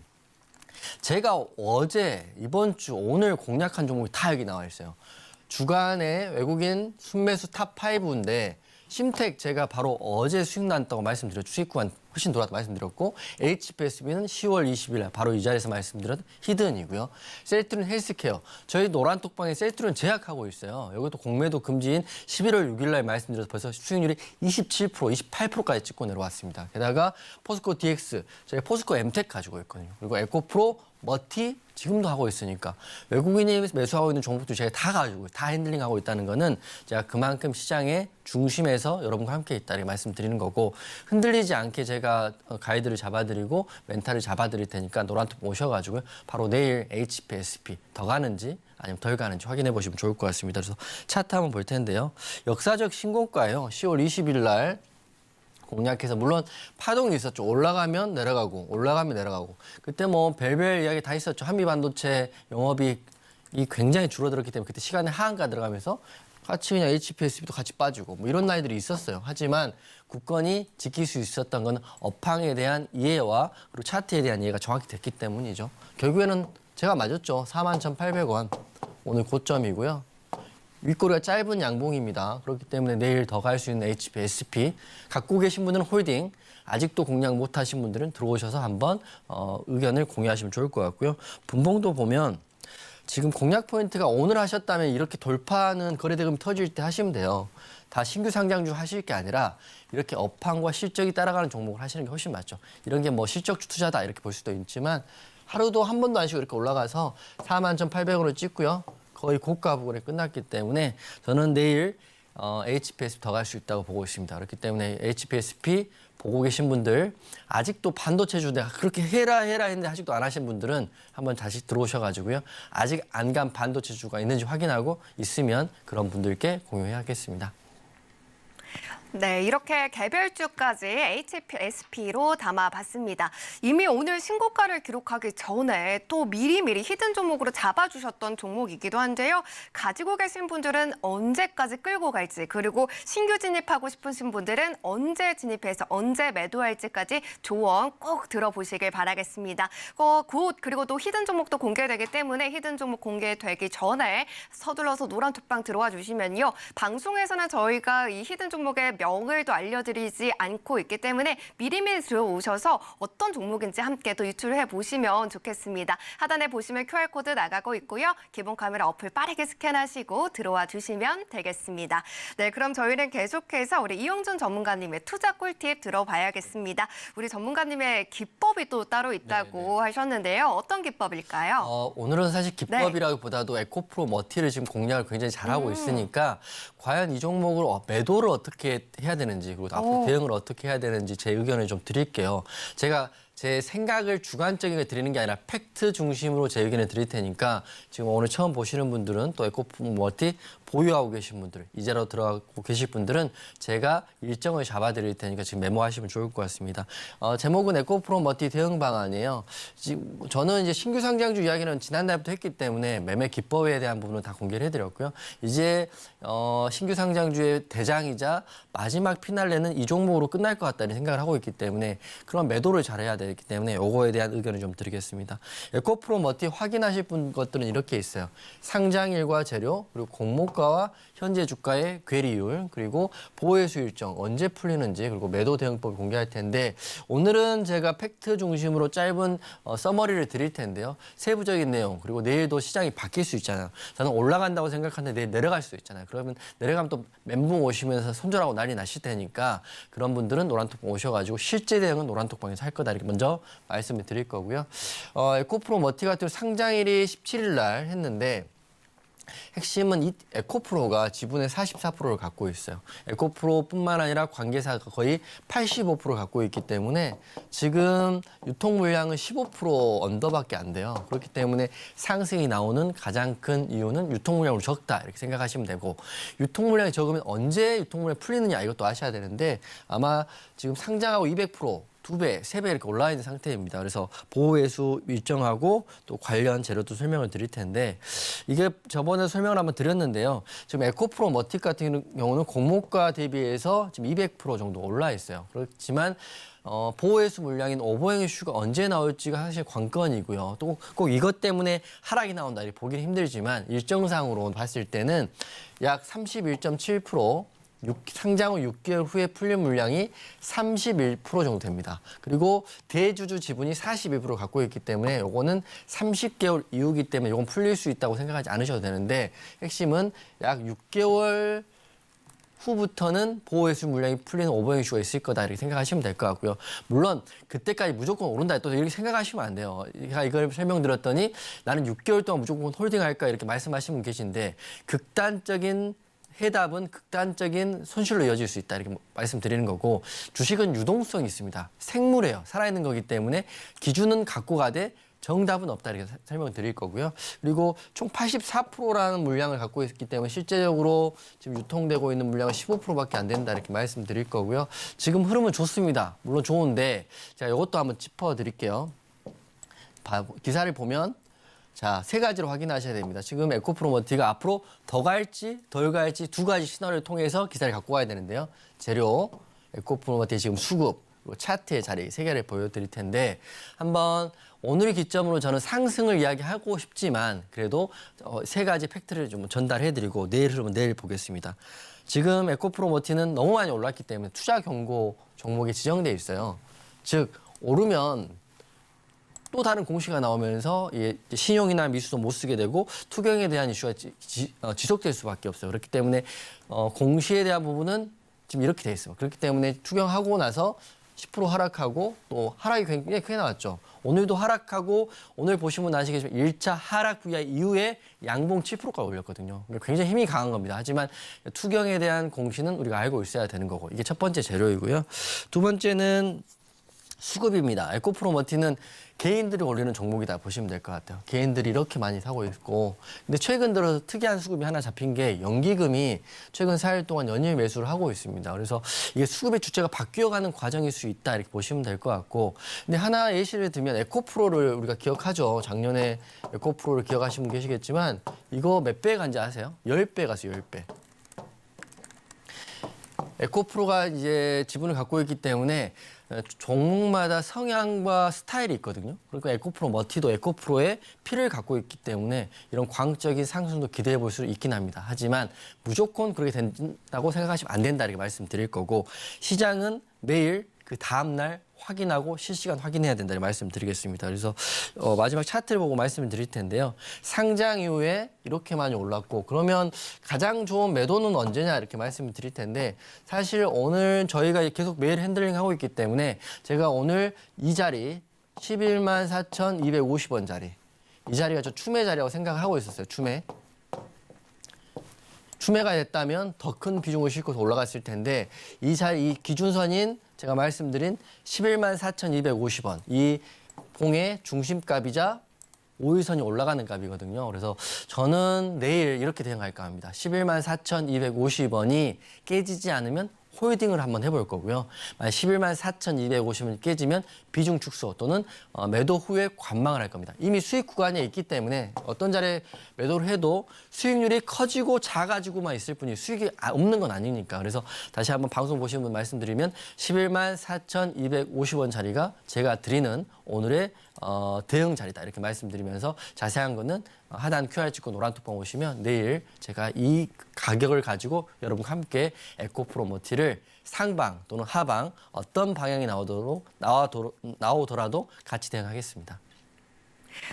제가 어제, 이번 주, 오늘 공략한 종목이 다 여기 나와 있어요. 주간에 외국인 순매수 탑5인데 심텍 제가 바로 어제 수익 났다고 말씀드렸죠. 수익 구간 훨씬 돌아서 말씀드렸고 HPSB는 10월 20일 날 바로 이 자리에서 말씀드렸던 히든이고요. 셀트리온 헬스케어. 저희 노란톡방에 셀트리온 제약하고 있어요. 여기도 공매도 금지인 11월 6일 날 말씀드려서 벌써 수익률이 27%, 28%까지 찍고 내려왔습니다. 게다가 포스코 DX, 저희 포스코 엠텍 가지고 있거든요. 그리고 에코프로, 머티 지금도 하고 있으니까 외국인이 매수하고 있는 종목도 제가 다 가지고 다 핸들링하고 있다는 거는 제가 그만큼 시장의 중심에서 여러분과 함께 있다 이렇게 말씀드리는 거고 흔들리지 않게 제가 가이드를 잡아드리고 멘탈을 잡아드릴 테니까 노란톡 오셔가지고 바로 내일 HPSP 더 가는지 아니면 덜 가는지 확인해 보시면 좋을 것 같습니다. 그래서 차트 한번 볼 텐데요. 역사적 신고가예요. 10월 20일 날 공략해서 물론 파동이 있었죠. 올라가면 내려가고 올라가면 내려가고 그때 뭐 별별 이야기 다 있었죠. 한미 반도체 영업이익이 굉장히 줄어들었기 때문에 그때 시간에 하한가 들어가면서 같이 그냥 HPSB도 같이 빠지고 뭐 이런 날들이 있었어요. 하지만 굳건히 지킬 수 있었던 건 업황에 대한 이해와 그리고 차트에 대한 이해가 정확히 됐기 때문이죠. 결국에는 제가 맞았죠. 41,800원 오늘 고점이고요. 윗꼬리가 짧은 양봉입니다. 그렇기 때문에 내일 더 갈 수 있는 HPSP 갖고 계신 분들은 홀딩 아직도 공략 못하신 분들은 들어오셔서 한번 의견을 공유하시면 좋을 것 같고요. 분봉도 보면 지금 공략 포인트가 오늘 하셨다면 이렇게 돌파하는 거래대금 터질 때 하시면 돼요. 다 신규 상장주 하실 게 아니라 이렇게 업황과 실적이 따라가는 종목을 하시는 게 훨씬 맞죠. 이런 게 뭐 실적주 투자다 이렇게 볼 수도 있지만 하루도 한 번도 안 쉬고 이렇게 올라가서 41,800원을 찍고요. 거의 고가 부근에 끝났기 때문에 저는 내일 HPSP 더 갈 수 있다고 보고 있습니다. 그렇기 때문에 HPSP 보고 계신 분들 아직도 반도체주 내가 그렇게 해라 했는데 아직도 안 하신 분들은 한번 다시 들어오셔가지고요. 아직 안 간 반도체주가 있는지 확인하고 있으면 그런 분들께 공유해야겠습니다. 네, 이렇게 개별주까지 HSP로 담아봤습니다. 이미 오늘 신고가를 기록하기 전에 또 미리미리 히든 종목으로 잡아주셨던 종목이기도 한데요. 가지고 계신 분들은 언제까지 끌고 갈지, 그리고 신규 진입하고 싶으신 분들은 언제 진입해서 언제 매도할지까지 조언 꼭 들어보시길 바라겠습니다. 곧 그리고 또 히든 종목도 공개되기 때문에 히든 종목 공개되기 전에 서둘러서 노란톡방 들어와 주시면요. 방송에서는 저희가 이 히든 종목의 명을 또 알려드리지 않고 있기 때문에 미리미리 들어오셔서 어떤 종목인지 함께 또 유출해 보시면 좋겠습니다. 하단에 보시면 QR코드 나가고 있고요. 기본 카메라 어플 빠르게 스캔하시고 들어와 주시면 되겠습니다. 네, 그럼 저희는 계속해서 우리 이용준 전문가님의 투자 꿀팁 들어봐야겠습니다. 우리 전문가님의 기법이 또 따로 있다고 하셨는데요. 어떤 기법일까요? 오늘은 사실 기법이라기보다도 에코프로 머티를 지금 공략을 굉장히 잘하고 있으니까 과연 이 종목을 매도를 어떻게 해야 되는지 그리고 앞으로 대응을 어떻게 해야 되는지 제 의견을 좀 드릴게요. 제가 제 생각을 주관적인 게 드리는 게 아니라 팩트 중심으로 제 의견을 드릴 테니까 지금 오늘 처음 보시는 분들은 또 에코프로 머티 보유하고 계신 분들, 이제라도 들어가고 계실 분들은 제가 일정을 잡아드릴 테니까 지금 메모하시면 좋을 것 같습니다. 제목은 에코프로 머티 대응 방안이에요. 지금 저는 이제 신규 상장주 이야기는 지난달부터 했기 때문에 매매 기법에 대한 부분은 다 공개를 해드렸고요. 이제 신규 상장주의 대장이자 마지막 피날레는 이 종목으로 끝날 것 같다는 생각을 하고 있기 때문에 그런 매도를 잘해야 되기 때문에 요거에 대한 의견을 좀 드리겠습니다. 에코프로 머티 확인하실 것들은 이렇게 있어요. 상장일과 재료, 그리고 공모가와 현재 주가의 괴리율, 그리고 보호회수 일정, 언제 풀리는지, 그리고 매도 대응법을 공개할 텐데 오늘은 제가 팩트 중심으로 짧은 서머리를 드릴 텐데요. 세부적인 내용, 그리고 내일도 시장이 바뀔 수 있잖아요. 저는 올라간다고 생각하는데 내일 내려갈 수 있잖아요. 그러면 내려가면 또 멘붕 오시면서 손절하고 난리 나실 테니까 그런 분들은 노란톡방 오셔가지고 실제 대응은 노란톡방에서 할 거다 이렇게 먼저 말씀을 드릴 거고요. 에코프로 머티 같은 경우 상장일이 17일 날 했는데 핵심은 이 에코프로가 지분의 44%를 갖고 있어요. 에코프로뿐만 아니라 관계사가 거의 85% 갖고 있기 때문에 지금 유통 물량은 15% 언더밖에 안 돼요. 그렇기 때문에 상승이 나오는 가장 큰 이유는 유통 물량으로 적다 이렇게 생각하시면 되고 유통 물량이 적으면 언제 유통 물량이 풀리느냐 이것도 아셔야 되는데 아마 지금 상장하고 200% 2배, 3배 이렇게 올라와 있는 상태입니다. 그래서 보호회수 일정하고 또 관련 재료도 설명을 드릴 텐데 이게 저번에 설명을 한번 드렸는데요. 지금 에코프로 머티 같은 경우는 공모가 대비해서 지금 200% 정도 올라 있어요. 그렇지만 보호회수 물량인 오버행 이슈가 언제 나올지가 사실 관건이고요. 또 꼭 이것 때문에 하락이 나온다 이렇게 보기는 힘들지만 일정상으로 봤을 때는 약 31.7% 상장 후 6개월 후에 풀린 물량이 31% 정도 됩니다. 그리고 대주주 지분이 41% 갖고 있기 때문에 요거는 30개월 이후이기 때문에 요건 풀릴 수 있다고 생각하지 않으셔도 되는데 핵심은 약 6개월 후부터는 보호회수 물량이 풀리는 오버행 이슈가 있을 거다 이렇게 생각하시면 될 것 같고요. 물론 그때까지 무조건 오른다 또 이렇게 생각하시면 안 돼요. 제가 이걸 설명드렸더니 나는 6개월 동안 무조건 홀딩할까 이렇게 말씀하시는 분 계신데 해답은 극단적인 손실로 이어질 수 있다 이렇게 말씀드리는 거고 주식은 유동성이 있습니다. 생물이에요. 살아있는 거기 때문에 기준은 갖고 가되 정답은 없다 이렇게 설명을 드릴 거고요. 그리고 총 84%라는 물량을 갖고 있기 때문에 실제적으로 지금 유통되고 있는 물량은 15%밖에 안 된다 이렇게 말씀드릴 거고요. 지금 흐름은 좋습니다. 물론 좋은데 제가 이것도 한번 짚어드릴게요. 기사를 보면 자, 세 가지로 확인하셔야 됩니다. 지금 에코프로 머티가 앞으로 더 갈지 덜 갈지 두 가지 시나리오를 통해서 기사를 갖고 가야 되는데요. 재료, 에코프로 머티 지금 수급, 그리고 차트의 자리 세 개를 보여드릴 텐데 한번 오늘 기점으로 저는 상승을 이야기하고 싶지만 그래도 세 가지 팩트를 좀 전달해드리고 내일 흐름은 내일 보겠습니다. 지금 에코프로 머티는 너무 많이 올랐기 때문에 투자 경고 종목이 지정돼 있어요. 즉 오르면 또 다른 공시가 나오면서 신용이나 미수도 못 쓰게 되고 투경에 대한 이슈가 지속될 수밖에 없어요. 그렇기 때문에 공시에 대한 부분은 지금 이렇게 돼 있어요. 그렇기 때문에 투경하고 나서 10% 하락하고 또 하락이 굉장히 크게 나왔죠. 오늘도 하락하고 오늘 보시면 아시겠지만 1차 하락 이후에 양봉 7%까지 올렸거든요. 굉장히 힘이 강한 겁니다. 하지만 투경에 대한 공시는 우리가 알고 있어야 되는 거고 이게 첫 번째 재료이고요. 두 번째는 수급입니다. 에코프로머티는 개인들이 올리는 종목이다 보시면 될 것 같아요. 개인들이 이렇게 많이 사고 있고, 근데 최근 들어서 특이한 수급이 하나 잡힌 게 연기금이 최근 4일 동안 연일 매수를 하고 있습니다. 그래서 이게 수급의 주체가 바뀌어가는 과정일 수 있다 이렇게 보시면 될 것 같고, 근데 하나 예시를 들면 에코프로를 우리가 기억하죠. 작년에 에코프로를 기억하시는 분 계시겠지만 이거 몇 배 간지 아세요? 10배 갔어요, 10배. 에코프로가 이제 지분을 갖고 있기 때문에 종목마다 성향과 스타일이 있거든요. 그러니까 에코프로 머티도 에코프로의 피를 갖고 있기 때문에 이런 광적인 상승도 기대해 볼 수 있긴 합니다. 하지만 무조건 그렇게 된다고 생각하시면 안 된다 이렇게 말씀드릴 거고, 시장은 매일 그 다음 날 확인하고 실시간 확인해야 된다 이렇게 말씀드리겠습니다. 그래서 마지막 차트를 보고 말씀을 드릴 텐데요. 상장 이후에 이렇게 많이 올랐고, 그러면 가장 좋은 매도는 언제냐 이렇게 말씀을 드릴 텐데, 사실 오늘 저희가 계속 매일 핸들링 하고 있기 때문에 제가 오늘 이 자리 11만 4,250원 자리, 이 자리가 저 추매 자리라고 생각을 하고 있었어요. 추매가 됐다면 더 큰 비중을 싣고 올라갔을 텐데, 이 기준선인 제가 말씀드린 11만 4,250원, 이 봉의 중심값이자 5일선이 올라가는 값이거든요. 그래서 저는 내일 이렇게 대응할까 합니다. 11만 4,250원이 깨지지 않으면 홀딩을 한번 해볼 거고요. 만약 11만 4,250원이 깨지면 비중 축소 또는 매도 후에 관망을 할 겁니다. 이미 수익 구간에 있기 때문에 어떤 자리에 매도를 해도 수익률이 커지고 작아지고만 있을 뿐이 수익이 없는 건 아니니까. 그래서 다시 한번 방송 보시는 분 말씀드리면 11만 4,250원 자리가 제가 드리는 오늘의 대응 자리다 이렇게 말씀드리면서, 자세한 거는 하단 QR 찍고 노란톡방 오시면 내일 제가 이 가격을 가지고 여러분과 함께 에코프로머티를 상방 또는 하방 어떤 방향이 나오더라도 같이 대응하겠습니다.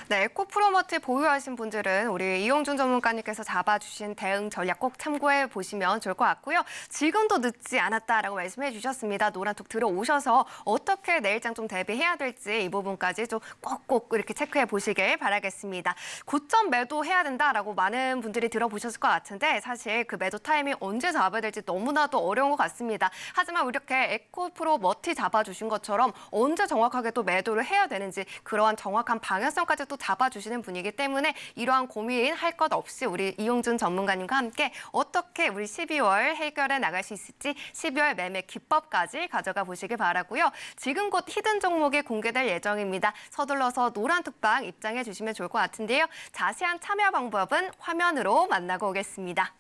네, 에코프로머티 보유하신 분들은 우리 이용준 전문가님께서 잡아주신 대응 전략 꼭 참고해 보시면 좋을 것 같고요. 지금도 늦지 않았다라고 말씀해 주셨습니다. 노란톡 들어오셔서 어떻게 내일장 좀 대비해야 될지 이 부분까지 좀 꼭꼭 이렇게 체크해 보시길 바라겠습니다. 고점 매도해야 된다라고 많은 분들이 들어보셨을 것 같은데, 사실 그 매도 타이밍 언제 잡아야 될지 너무나도 어려운 것 같습니다. 하지만 이렇게 에코프로머티 잡아주신 것처럼 언제 정확하게 또 매도를 해야 되는지 그러한 정확한 방향성까지 또 잡아주시는 분이기 때문에 이러한 고민할 것 없이 우리 이용준 전문가님과 함께 어떻게 우리 12월 해결해 나갈 수 있을지 12월 매매 기법까지 가져가 보시길 바라고요. 지금 곧 히든 종목이 공개될 예정입니다. 서둘러서 노란톡방 입장해 주시면 좋을 것 같은데요. 자세한 참여 방법은 화면으로 만나고 오겠습니다.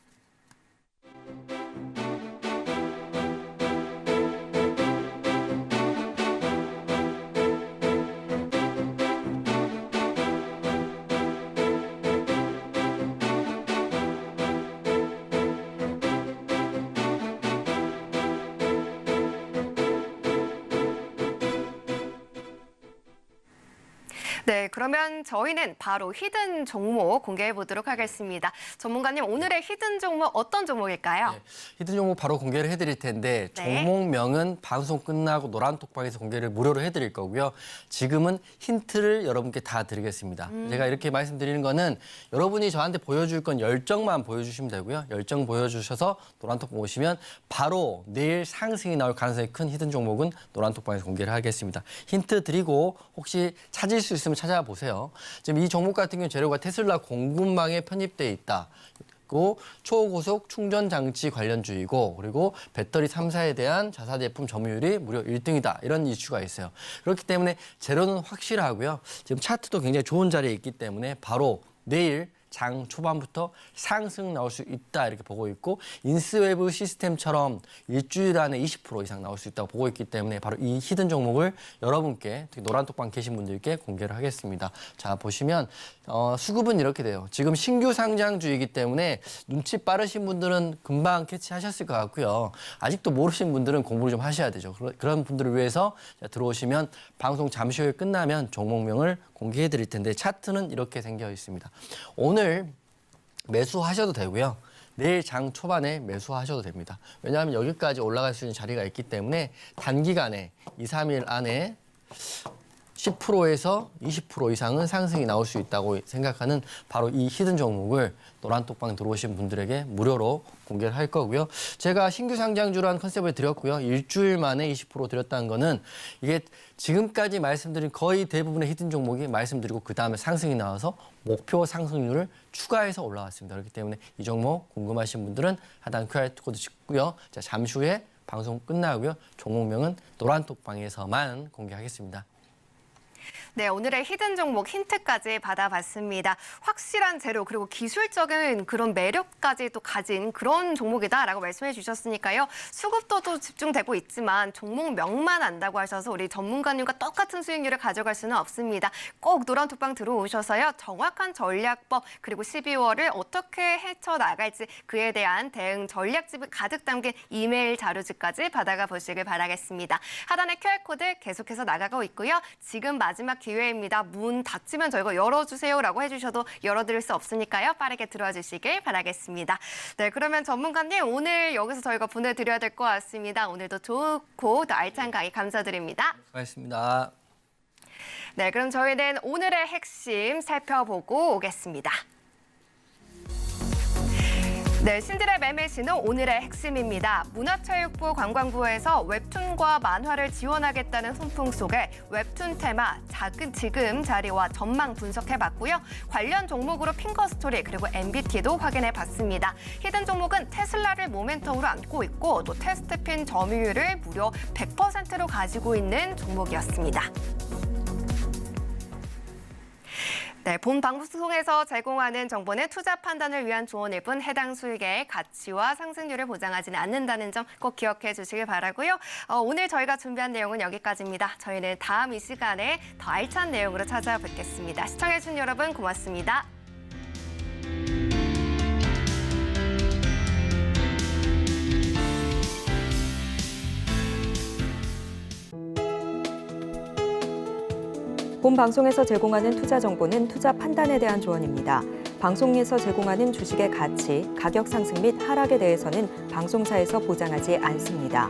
네, 그러면 저희는 바로 히든 종목 공개해 보도록 하겠습니다. 전문가님, 오늘의 히든 종목 어떤 종목일까요? 네, 히든 종목 바로 공개를 해드릴 텐데, 네. 종목명은 방송 끝나고 노란톡방에서 공개를 무료로 해드릴 거고요. 지금은 힌트를 여러분께 다 드리겠습니다. 제가 이렇게 말씀드리는 거는 여러분이 저한테 보여줄 건 열정만 보여주시면 되고요. 열정 보여주셔서 노란톡방 오시면 바로 내일 상승이 나올 가능성이 큰 히든 종목은 노란톡방에서 공개를 하겠습니다. 힌트 드리고 혹시 찾을 수 있으면 찾아보세요. 지금 이 종목 같은 경우 재료가 테슬라 공급망에 편입돼 있다. 그리고 초고속 충전 장치 관련주이고, 그리고 배터리 3사에 대한 자사 제품 점유율이 무려 1등이다. 이런 이슈가 있어요. 그렇기 때문에 재료는 확실하고요. 지금 차트도 굉장히 좋은 자리에 있기 때문에 바로 내일 장 초반부터 상승 나올 수 있다 이렇게 보고 있고, 인스웨브 시스템처럼 일주일 안에 20% 이상 나올 수 있다고 보고 있기 때문에 바로 이 히든 종목을 여러분께, 특히 노란톡방 계신 분들께 공개를 하겠습니다. 자, 보시면 수급은 이렇게 돼요. 지금 신규 상장주이기 때문에 눈치 빠르신 분들은 금방 캐치하셨을 것 같고요. 아직도 모르신 분들은 공부를 좀 하셔야 되죠. 그런 분들을 위해서 들어오시면 방송 잠시 후에 끝나면 종목명을 공개해 드릴 텐데, 차트는 이렇게 생겨 있습니다. 오늘 매수하셔도 되고요. 내일 장 초반에 매수하셔도 됩니다. 왜냐하면 여기까지 올라갈 수 있는 자리가 있기 때문에 단기간에 2, 3일 안에 10%에서 20% 이상은 상승이 나올 수 있다고 생각하는 바로 이 히든 종목을 노란톡방 들어오신 분들에게 무료로 공개를 할 거고요. 제가 신규 상장주라는 컨셉을 드렸고요. 일주일 만에 20% 드렸다는 거는 이게 지금까지 말씀드린 거의 대부분의 히든 종목이 말씀드리고 그다음에 상승이 나와서 목표 상승률을 추가해서 올라왔습니다. 그렇기 때문에 이 종목 궁금하신 분들은 하단 QR코드 찍고요. 자, 잠시 후에 방송 끝나고요. 종목명은 노란톡방에서만 공개하겠습니다. 네, 오늘의 히든 종목 힌트까지 받아봤습니다. 확실한 재료 그리고 기술적인 그런 매력까지 또 가진 그런 종목이다라고 말씀해 주셨으니까요. 수급도도 집중되고 있지만 종목명만 안다고 하셔서 우리 전문가님과 똑같은 수익률을 가져갈 수는 없습니다. 꼭 노란톡방 들어오셔서요. 정확한 전략법 그리고 12월을 어떻게 헤쳐나갈지 그에 대한 대응 전략집이 가득 담긴 이메일 자료집까지 받아가 보시길 바라겠습니다. 하단에 QR코드 계속해서 나가고 있고요. 지금 마지막 기회입니다. 문 닫히면 저희가 열어주세요라고 해주셔도 열어드릴 수 없으니까요. 빠르게 들어와 주시길 바라겠습니다. 네, 그러면 전문가님 오늘 여기서 저희가 보내드려야 될 것 같습니다. 오늘도 좋고 또 알찬 강의 감사드립니다. 수고하셨습니다. 네, 그럼 저희는 오늘의 핵심 살펴보고 오겠습니다. 네, 신들의 매매 신호 오늘의 핵심입니다. 문화체육부 관광부에서 웹툰과 만화를 지원하겠다는 손풍 속에 웹툰 테마, 지금 자리와 전망 분석해봤고요. 관련 종목으로 핑거스토리 그리고 MBT도 확인해봤습니다. 히든 종목은 테슬라를 모멘텀으로 안고 있고 또 테스트핀 점유율을 무려 100%로 가지고 있는 종목이었습니다. 네, 본 방송에서 제공하는 정보는 투자 판단을 위한 조언일 뿐 해당 수익의 가치와 상승률을 보장하지는 않는다는 점 꼭 기억해 주시길 바라고요. 오늘 저희가 준비한 내용은 여기까지입니다. 저희는 다음 이 시간에 더 알찬 내용으로 찾아뵙겠습니다. 시청해 주신 여러분 고맙습니다. 본 방송에서 제공하는 투자 정보는 투자 판단에 대한 조언입니다. 방송에서 제공하는 주식의 가치, 가격 상승 및 하락에 대해서는 방송사에서 보장하지 않습니다.